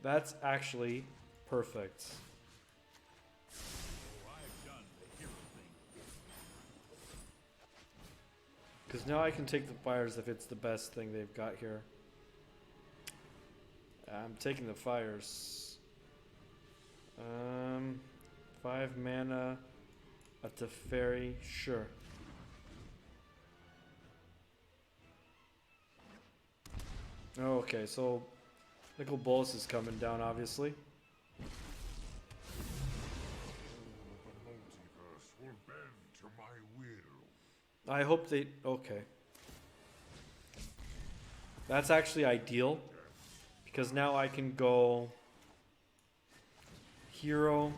A: That's actually perfect.
C: Oh, I've done the hero thing.
A: Because now I can take the fires if it's the best thing they've got here. I'm taking the fires. 5 mana, a Teferi, sure. Okay, so Nicol Bolas is coming down, obviously.
D: The multiverse will bend to my will.
A: I hope they... Okay. That's actually ideal. Because now I can go... Hero.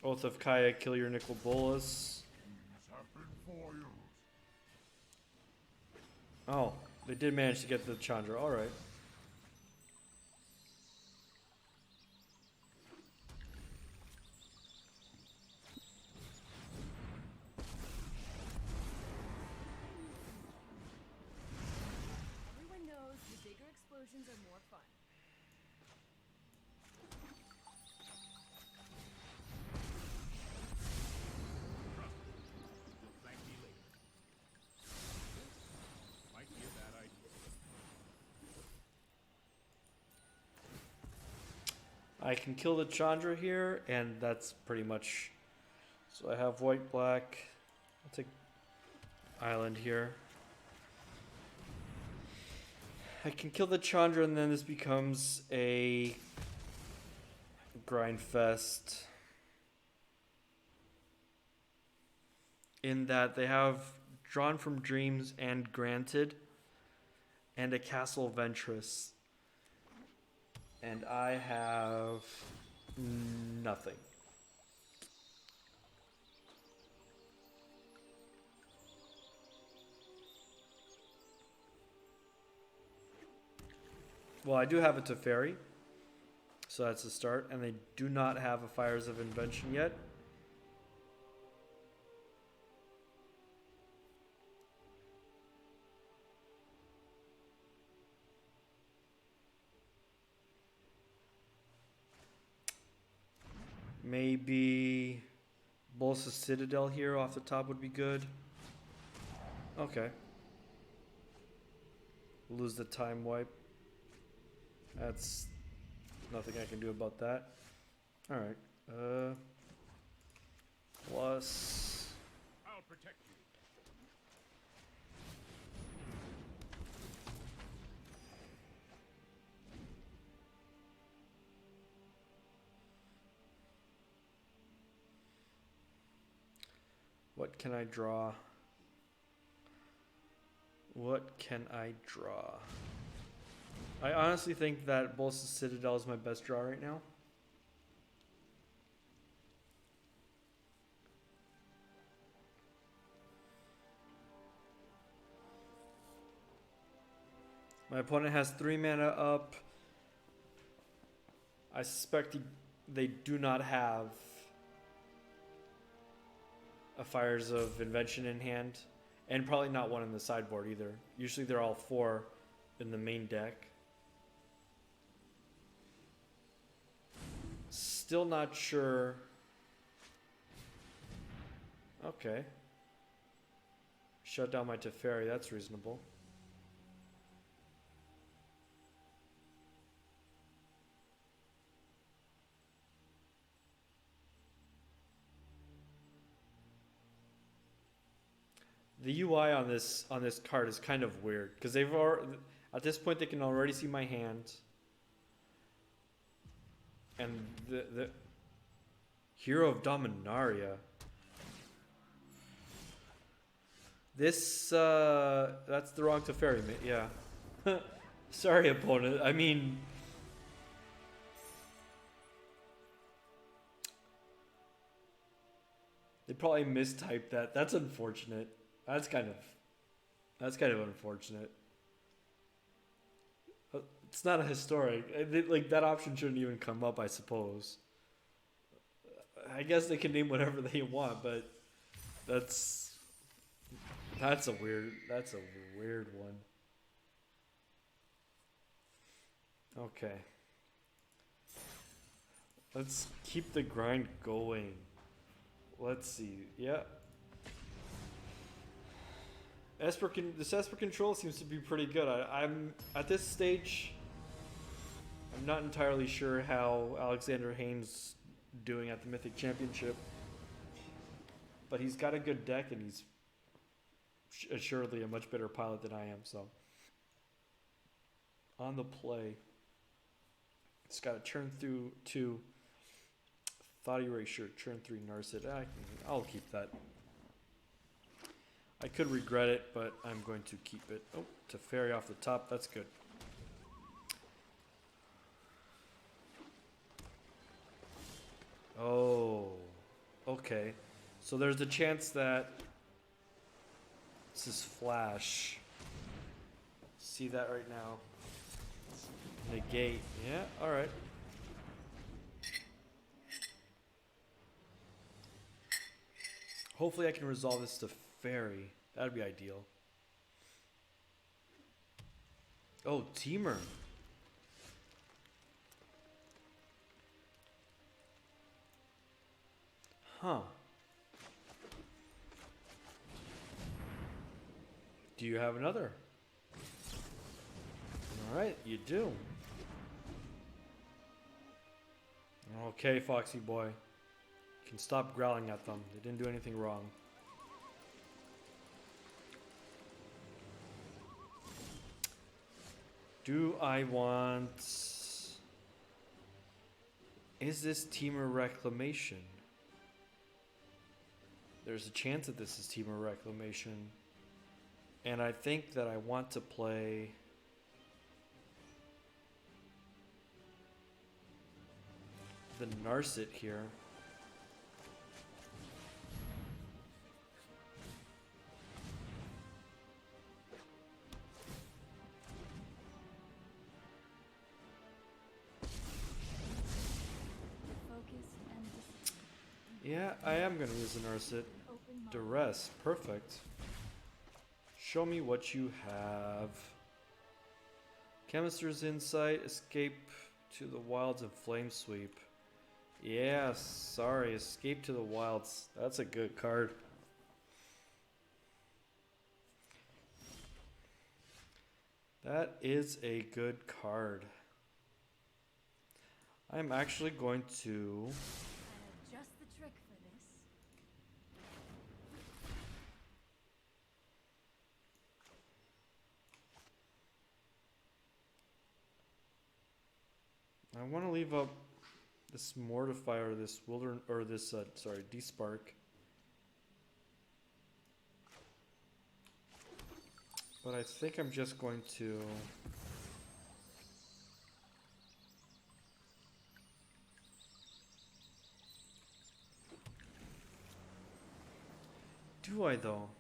A: Oath of Kaya, kill your Nicol Bolas. Oh, they did manage to get the Chandra. All right.
B: Everyone knows the bigger explosions are more fun.
C: You'll thank me later. Might be a bad idea.
A: I can kill the Chandra here, and that's pretty much... So I have white, black. I'll take island here. I can kill the Chandra, and then this becomes a grind fest. In that they have Drawn from Dreams and Granted, and a Castle Ventress. And I have nothing. Well, I do have a Teferi, so that's a start. And they do not have a Fires of Invention yet. Maybe Bolsa Citadel here off the top would be good. Okay. Lose the time wipe. That's nothing I can do about that. Alright. Plus...
C: I'll protect you.
A: What can I draw? What can I draw? I honestly think that Bolsa Citadel is my best draw right now. My opponent has 3 mana up. I suspect they do not have a Fires of Invention in hand, and probably not one in the sideboard either. Usually they're all 4 in the main deck. Still not sure. Okay. Shut down my Teferi, that's reasonable. The UI on this card is kind of weird because they've already, at this point they can already see my hand, and the Hero of Dominaria. This that's the wrong Teferi, yeah. Sorry, opponent. I mean, they probably mistyped that. That's unfortunate. That's kind of unfortunate. It's not a historic. Like, that option shouldn't even come up, I suppose. I guess they can name whatever they want, but that's a weird one. Okay. Let's keep the grind going. Let's see. Yeah. This Esper Control seems to be pretty good. I'm at this stage, I'm not entirely sure how Alexander Hayne's doing at the Mythic Championship, but he's got a good deck and he's assuredly a much better pilot than I am. So on the play, it's got a turn through 2 Thought Erasure, turn 3 Narset. I'll keep that. I could regret it, but I'm going to keep it. Oh, Teferi off the top. That's good. Oh, okay. So there's a chance that this is flash. See that right now. Negate. Yeah, alright. Hopefully I can resolve this to Fairy. That'd be ideal. Oh, Teamer. Huh. Do you have another? Alright, you do. Okay, Foxy boy. You can stop growling at them. They didn't do anything wrong. Do I want... Is this Temur Reclamation? There's a chance that this is Temur Reclamation. And I think that I want to play... the Narset here. Yeah, I am going to use the Narset. Duress, perfect. Show me what you have. Chemister's Insight, Escape to the Wilds, and Flame Sweep. Yeah, sorry, Escape to the Wilds. That's a good card. That is a good card. I'm actually going to...
B: Just the trick for this.
A: I want to leave up this Mortify or this Despark. But I think I'm just going to... Do I though?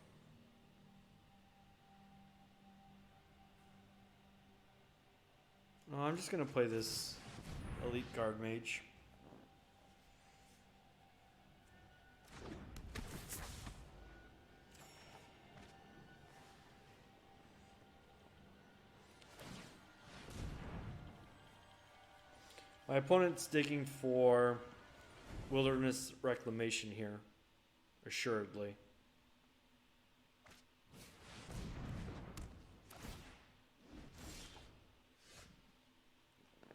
A: No, I'm just gonna play this Elite Guard Mage. My opponent's digging for Wilderness Reclamation here, assuredly.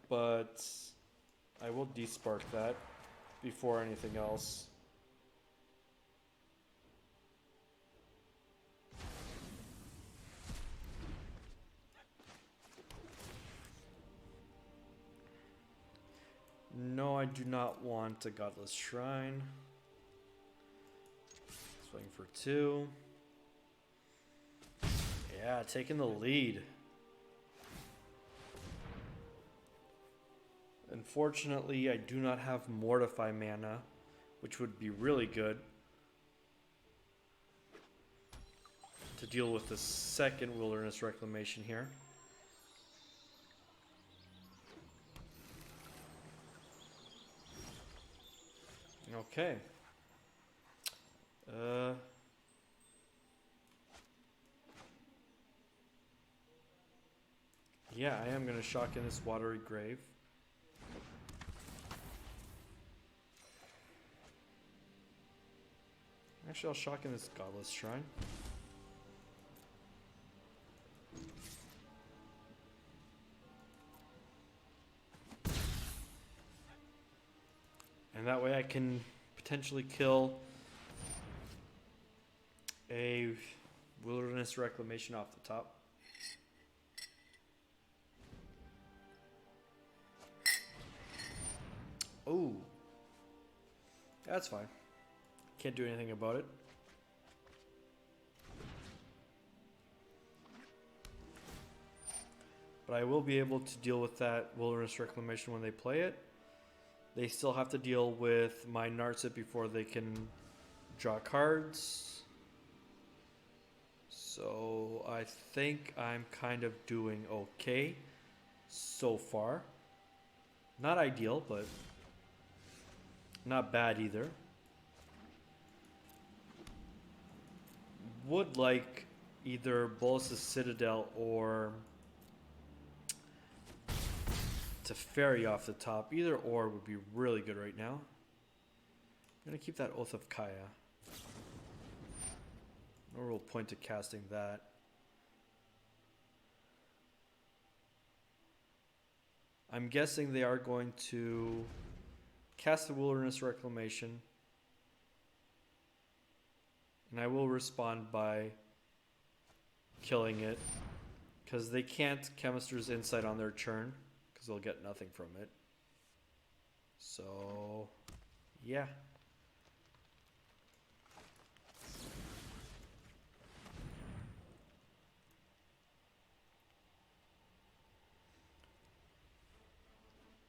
A: But I will despark that before anything else. No, I do not want a Godless Shrine. Swing for 2. Yeah, taking the lead. Unfortunately, I do not have Mortify mana, which would be really good to deal with the second Wilderness Reclamation here. Okay. Yeah, I am going to shock in this Watery Grave. Actually, I'll shock in this Godless Shrine. And that way I can potentially kill a Wilderness Reclamation off the top. Oh, that's fine. Can't do anything about it. But I will be able to deal with that Wilderness Reclamation when they play it. They still have to deal with my Narset before they can draw cards. So I think I'm kind of doing okay so far. Not ideal, but not bad either. Would like either Bolas's Citadel or Teferi off the top. Either or would be really good right now. I'm going to keep that Oath of Kaya. No real point to casting that. I'm guessing they are going to cast the Wilderness Reclamation. And I will respond by killing it. Because they can't Chemist's Insight on their turn. Because they'll get nothing from it. So, yeah.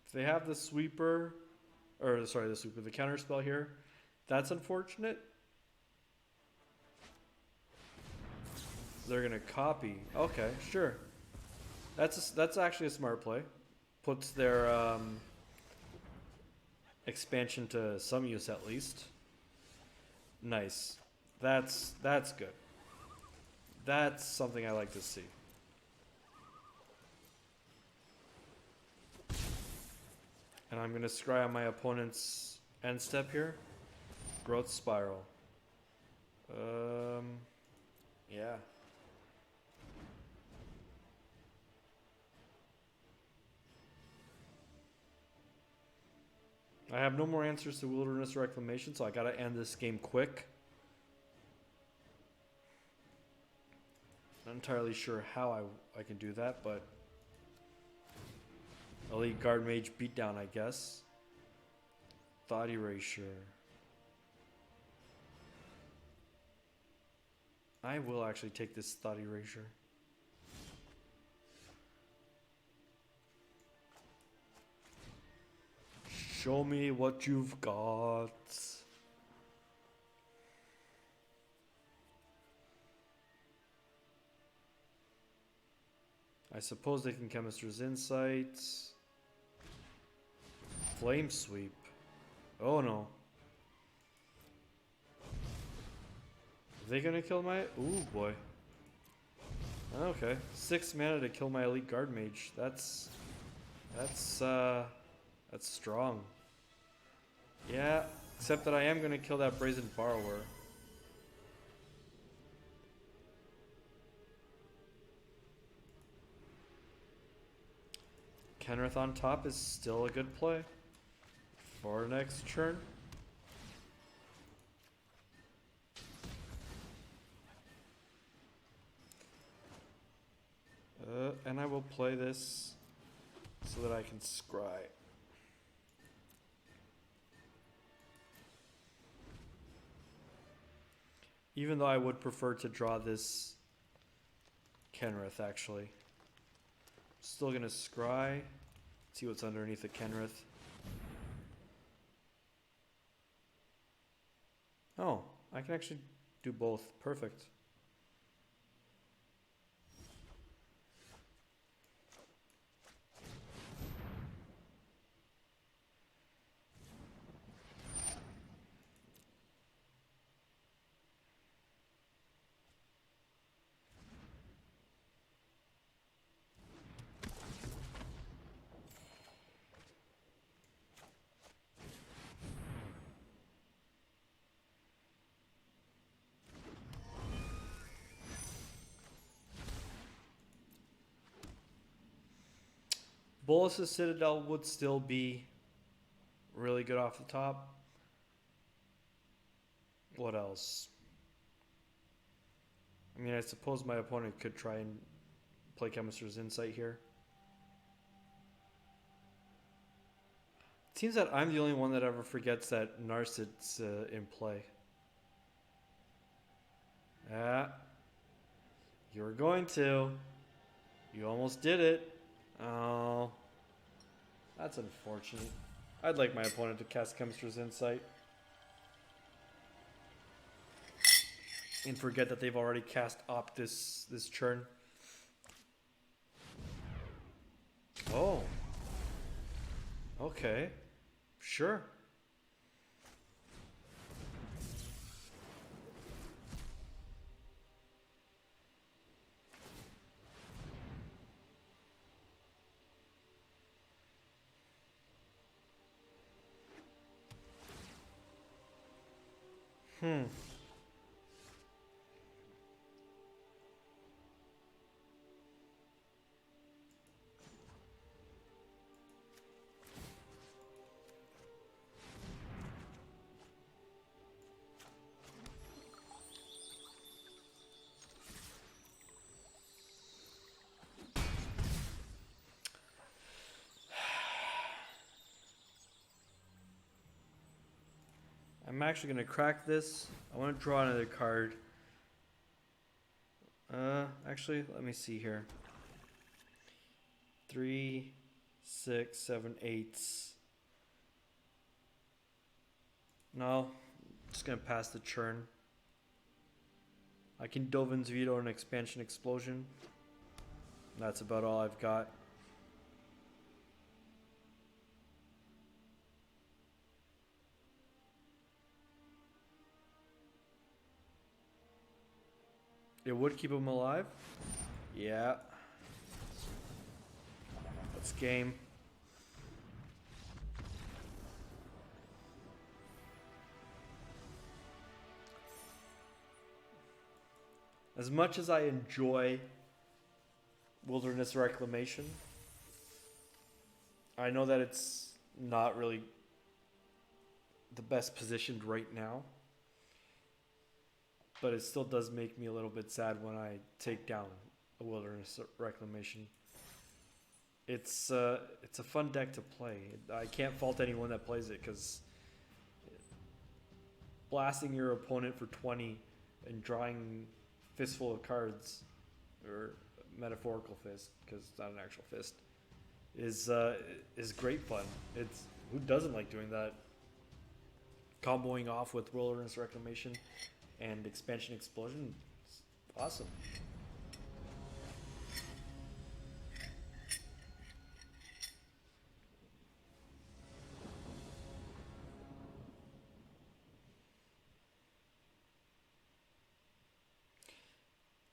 A: If they have the sweeper, or sorry, the counter spell here, that's unfortunate. They're gonna copy. Okay, sure. That's actually a smart play. Puts their expansion to some use at least. Nice. That's good. That's something I like to see. And I'm going to scry on my opponent's end step here. Growth Spiral. Yeah. I have no more answers to Wilderness Reclamation, so I got to end this game quick. Not entirely sure how I can do that, but... Elite Guard Mage Beatdown, I guess. Thought Erasure. I will actually take this Thought Erasure. Show me what you've got. I suppose they can Chemist's Insight. Flame Sweep. Oh no. Are they gonna kill my... Ooh boy. Okay. 6 mana to kill my Elite Guard Mage. That's strong. Yeah, except that I am gonna kill that Brazen Borrower. Kenrith on top is still a good play for next turn. And I will play this so that I can scry. Even though I would prefer to draw this Kenrith, actually. Still gonna scry. See what's underneath the Kenrith. Oh, I can actually do both. Perfect. Bolas's Citadel would still be really good off the top. What else? I mean, I suppose my opponent could try and play Chemist's Insight here. It seems that I'm the only one that ever forgets that Narset's in play. Yeah. You were going to. You almost did it. Oh. That's unfortunate. I'd like my opponent to cast Chemist's Insight. And forget that they've already cast Opt this turn. Oh. Okay. Sure. I'm actually going to crack this. I want to draw another card. Actually, let me see here. 3, 6, 7, 8. No, just going to pass the churn. I can Dovin's Veto and Expansion Explosion. That's about all I've got. It would keep him alive. Yeah. That's game. As much as I enjoy Wilderness Reclamation, I know that it's not really the best positioned right now. But it still does make me a little bit sad when I take down a Wilderness Reclamation. It's a fun deck to play. I can't fault anyone that plays it, because blasting your opponent for 20 and drawing fistful of cards, or metaphorical fist, because it's not an actual fist, is great fun. It's, who doesn't like doing that? Comboing off with Wilderness Reclamation and Expansion Explosion, it's awesome.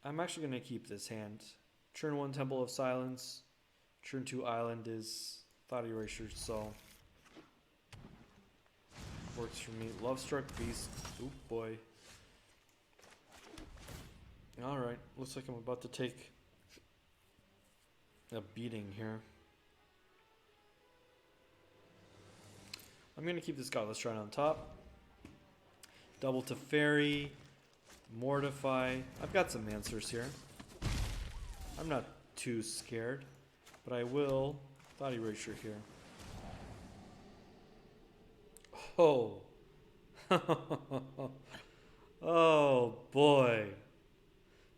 A: I'm actually going to keep this hand. Turn 1 Temple of Silence. Turn 2 Island is Thought Erasure, so works for me. Lovestruck Beast. Oop boy. Alright, looks like I'm about to take a beating here. I'm going to keep this Godless Shrine on top. Double Teferi. Mortify. I've got some answers here. I'm not too scared, but I will Thought Erasure here. Oh. Oh boy.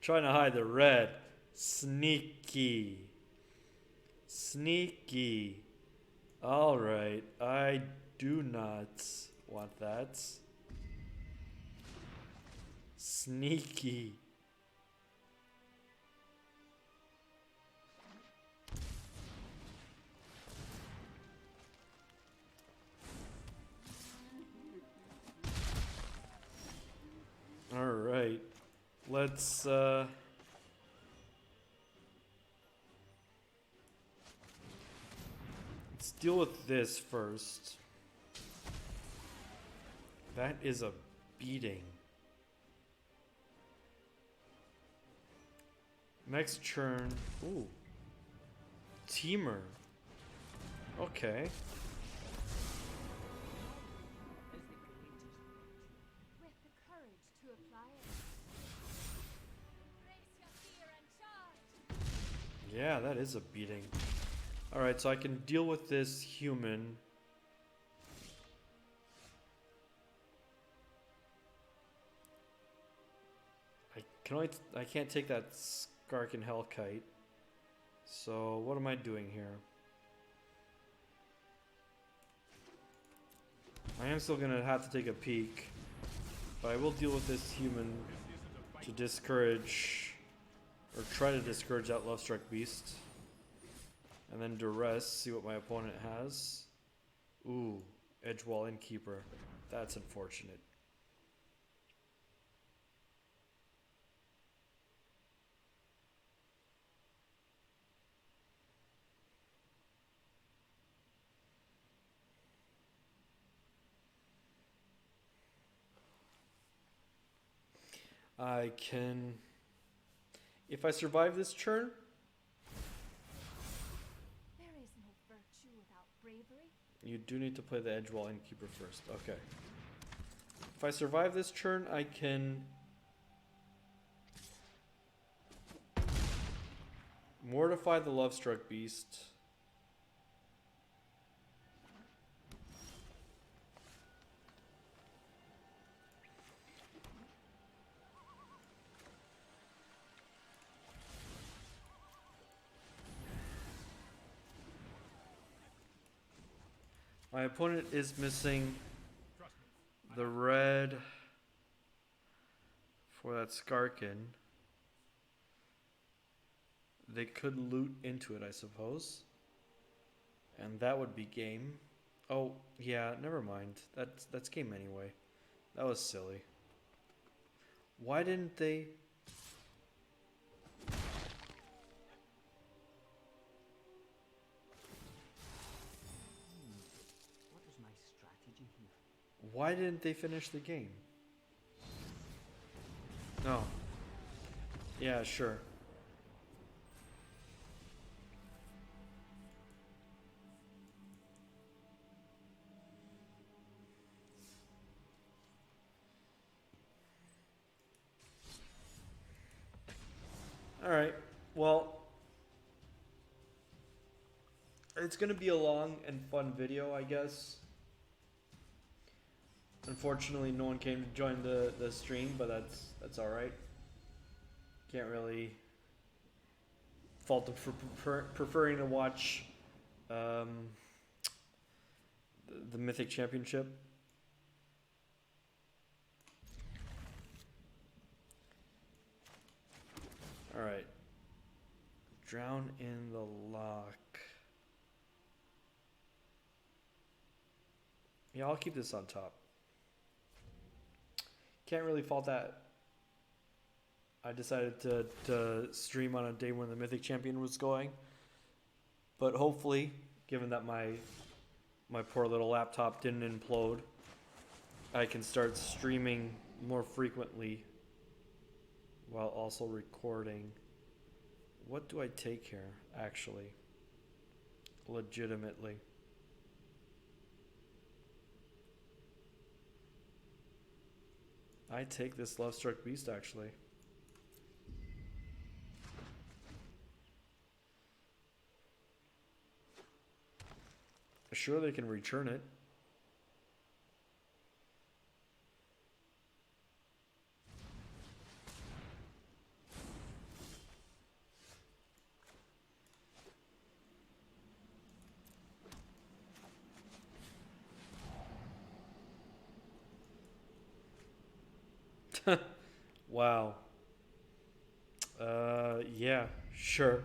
A: Trying to hide the red. Sneaky. Sneaky. Alright. I do not want that. Sneaky. Alright. Let's deal with this first. That is a beating. Next turn. Ooh. Teamer. Okay.
B: With the courage to apply it. Brace your fear and charge.
A: Yeah, that is a beating. Alright, so I can deal with this human. I can't take that Skark and Hellkite. So what am I doing here? I am still gonna have to take a peek, but I will deal with this human to discourage, or try to discourage that Lovestruck Beast. And then Duress, see what my opponent has. Ooh, Edgewall Innkeeper. That's unfortunate. I can, if I survive this turn,
B: There is no virtue without bravery.
A: you do need to play the Edgewall Innkeeper first. Okay. If I survive this turn, I can mortify the Lovestruck Beast. My opponent is missing
C: Trust me.
A: the red for that Skarkin. They could loot into it, I suppose. And that would be game. Oh, yeah, never mind. That's game anyway. That was silly. Why didn't they...
E: What was my strategy here?
A: Why didn't they finish the game? No. Yeah, sure. Alright, well, it's going to be a long and fun video, I guess. Unfortunately, no one came to join the stream, but that's alright. Can't really fault them for preferring to watch the Mythic Championship. Alright. Drown in the Loch. Yeah, I'll keep this on top. Can't really fault that. I decided to stream on a day when the Mythic Champion was going. But hopefully, given that my poor little laptop didn't implode, I can start streaming more frequently while also recording. What do I take here, actually? Legitimately. I take this Love-Struck Beast, actually. Sure, they can return it. Wow. Yeah, sure.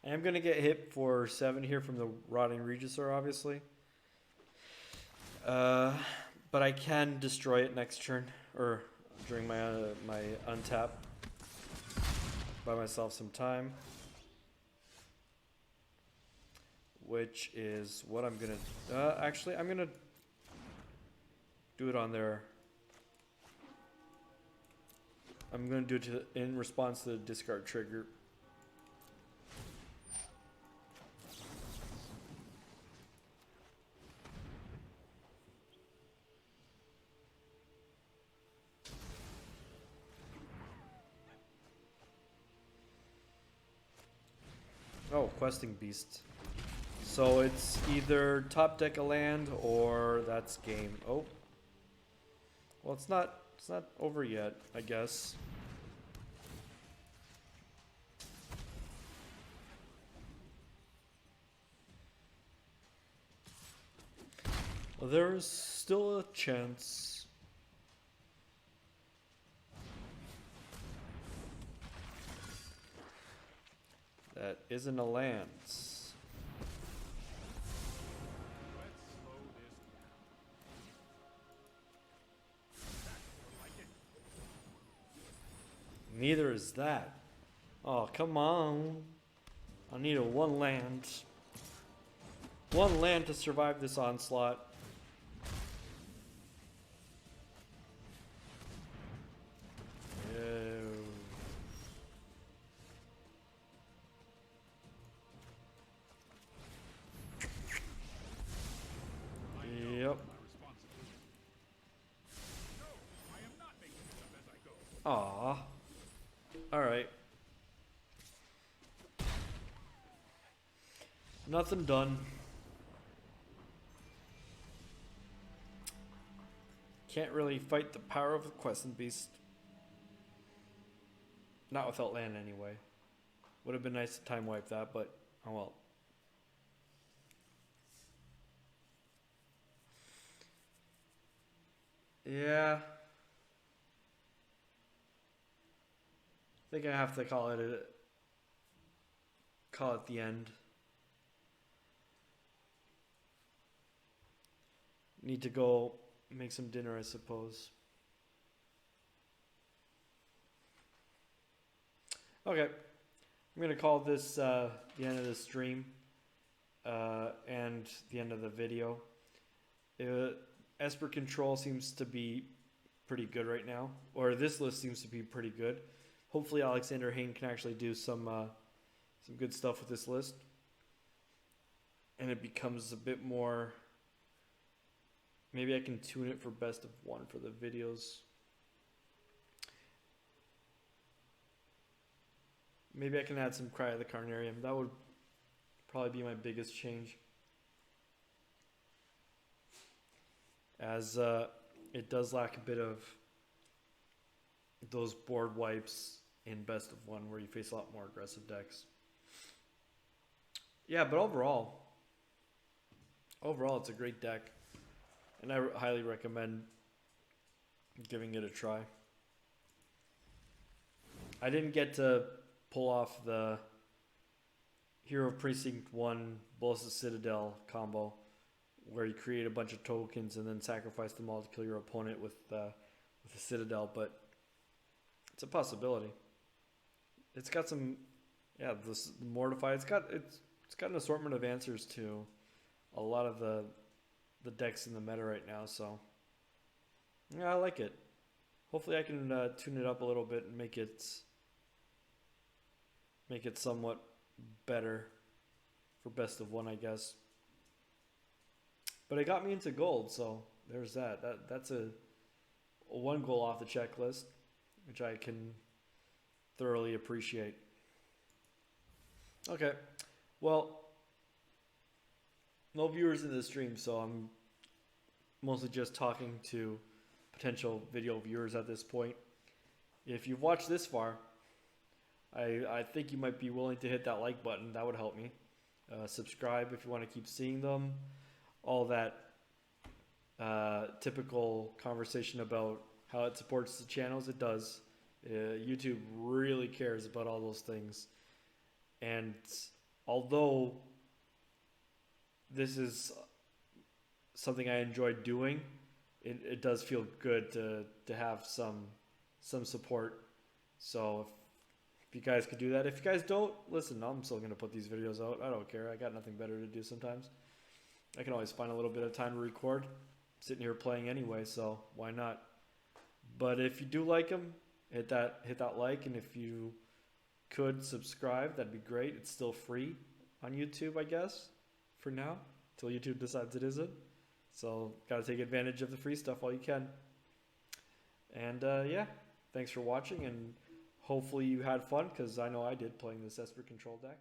A: I am going to get hit for 7 here from the Rotting Regisaur, obviously. But I can destroy it next turn, or during my my untap. Buy myself some time. Which is what I'm going to... actually, I'm going to do it on there. I'm going to do it in response to the discard trigger. Oh, Questing Beast. So it's either top deck a land or that's game. Oh. Well, it's not over yet, I guess. Well, there's still a chance. That isn't a land.
C: Let's slow this down. That's more like it.
A: Neither is that. Oh, come on. I need a 1 land. 1 land to survive this onslaught. Nothing done. Can't really fight the power of the Questing Beast. Not without land anyway. Would have been nice to time wipe that, but oh well. Yeah. I think I have to call it the end. Need to go make some dinner, I suppose. Okay, I'm gonna call this the end of the stream and the end of the video. Esper Control seems to be pretty good right now, or this list seems to be pretty good. Hopefully Alexander Hayne can actually do some good stuff with this list, and it becomes a bit more. Maybe I can tune it for best of one for the videos. Maybe I can add some Cry of the Carnarium. That would probably be my biggest change, as it does lack a bit of those board wipes in best of one where you face a lot more aggressive decks. Yeah, but overall it's a great deck, and I highly recommend giving it a try. I didn't get to pull off the Hero of Precinct 1 Ballista Citadel combo, where you create a bunch of tokens and then sacrifice them all to kill your opponent with a Citadel, but it's a possibility. It's got some, yeah, this Mortify. It's got an assortment of answers to a lot of the decks in the meta right now. So yeah, I like it. Hopefully, I can tune it up a little bit and make it somewhat better for best of one, I guess. But it got me into gold, so there's that. That's a one goal off the checklist, which I can thoroughly appreciate. Okay, well, no viewers in the stream, so I'm mostly just talking to potential video viewers at this point. If you've watched this far, I think you might be willing to hit that like button. That would help me. Subscribe if you want to keep seeing them. All that typical conversation about how it supports the channels. It does. YouTube really cares about all those things. And although this is something I enjoy doing, it does feel good to have some support. So if you guys could do that. If you guys don't, listen, I'm still going to put these videos out. I don't care. I got nothing better to do sometimes. I can always find a little bit of time to record. I'm sitting here playing anyway, so why not? But if you do like them, hit that like, and if you could subscribe, that'd be great. It's still free on YouTube, I guess, for now, till YouTube decides it isn't. So got to take advantage of the free stuff while you can. And yeah, thanks for watching, and hopefully you had fun, because I know I did playing this Esper Control deck.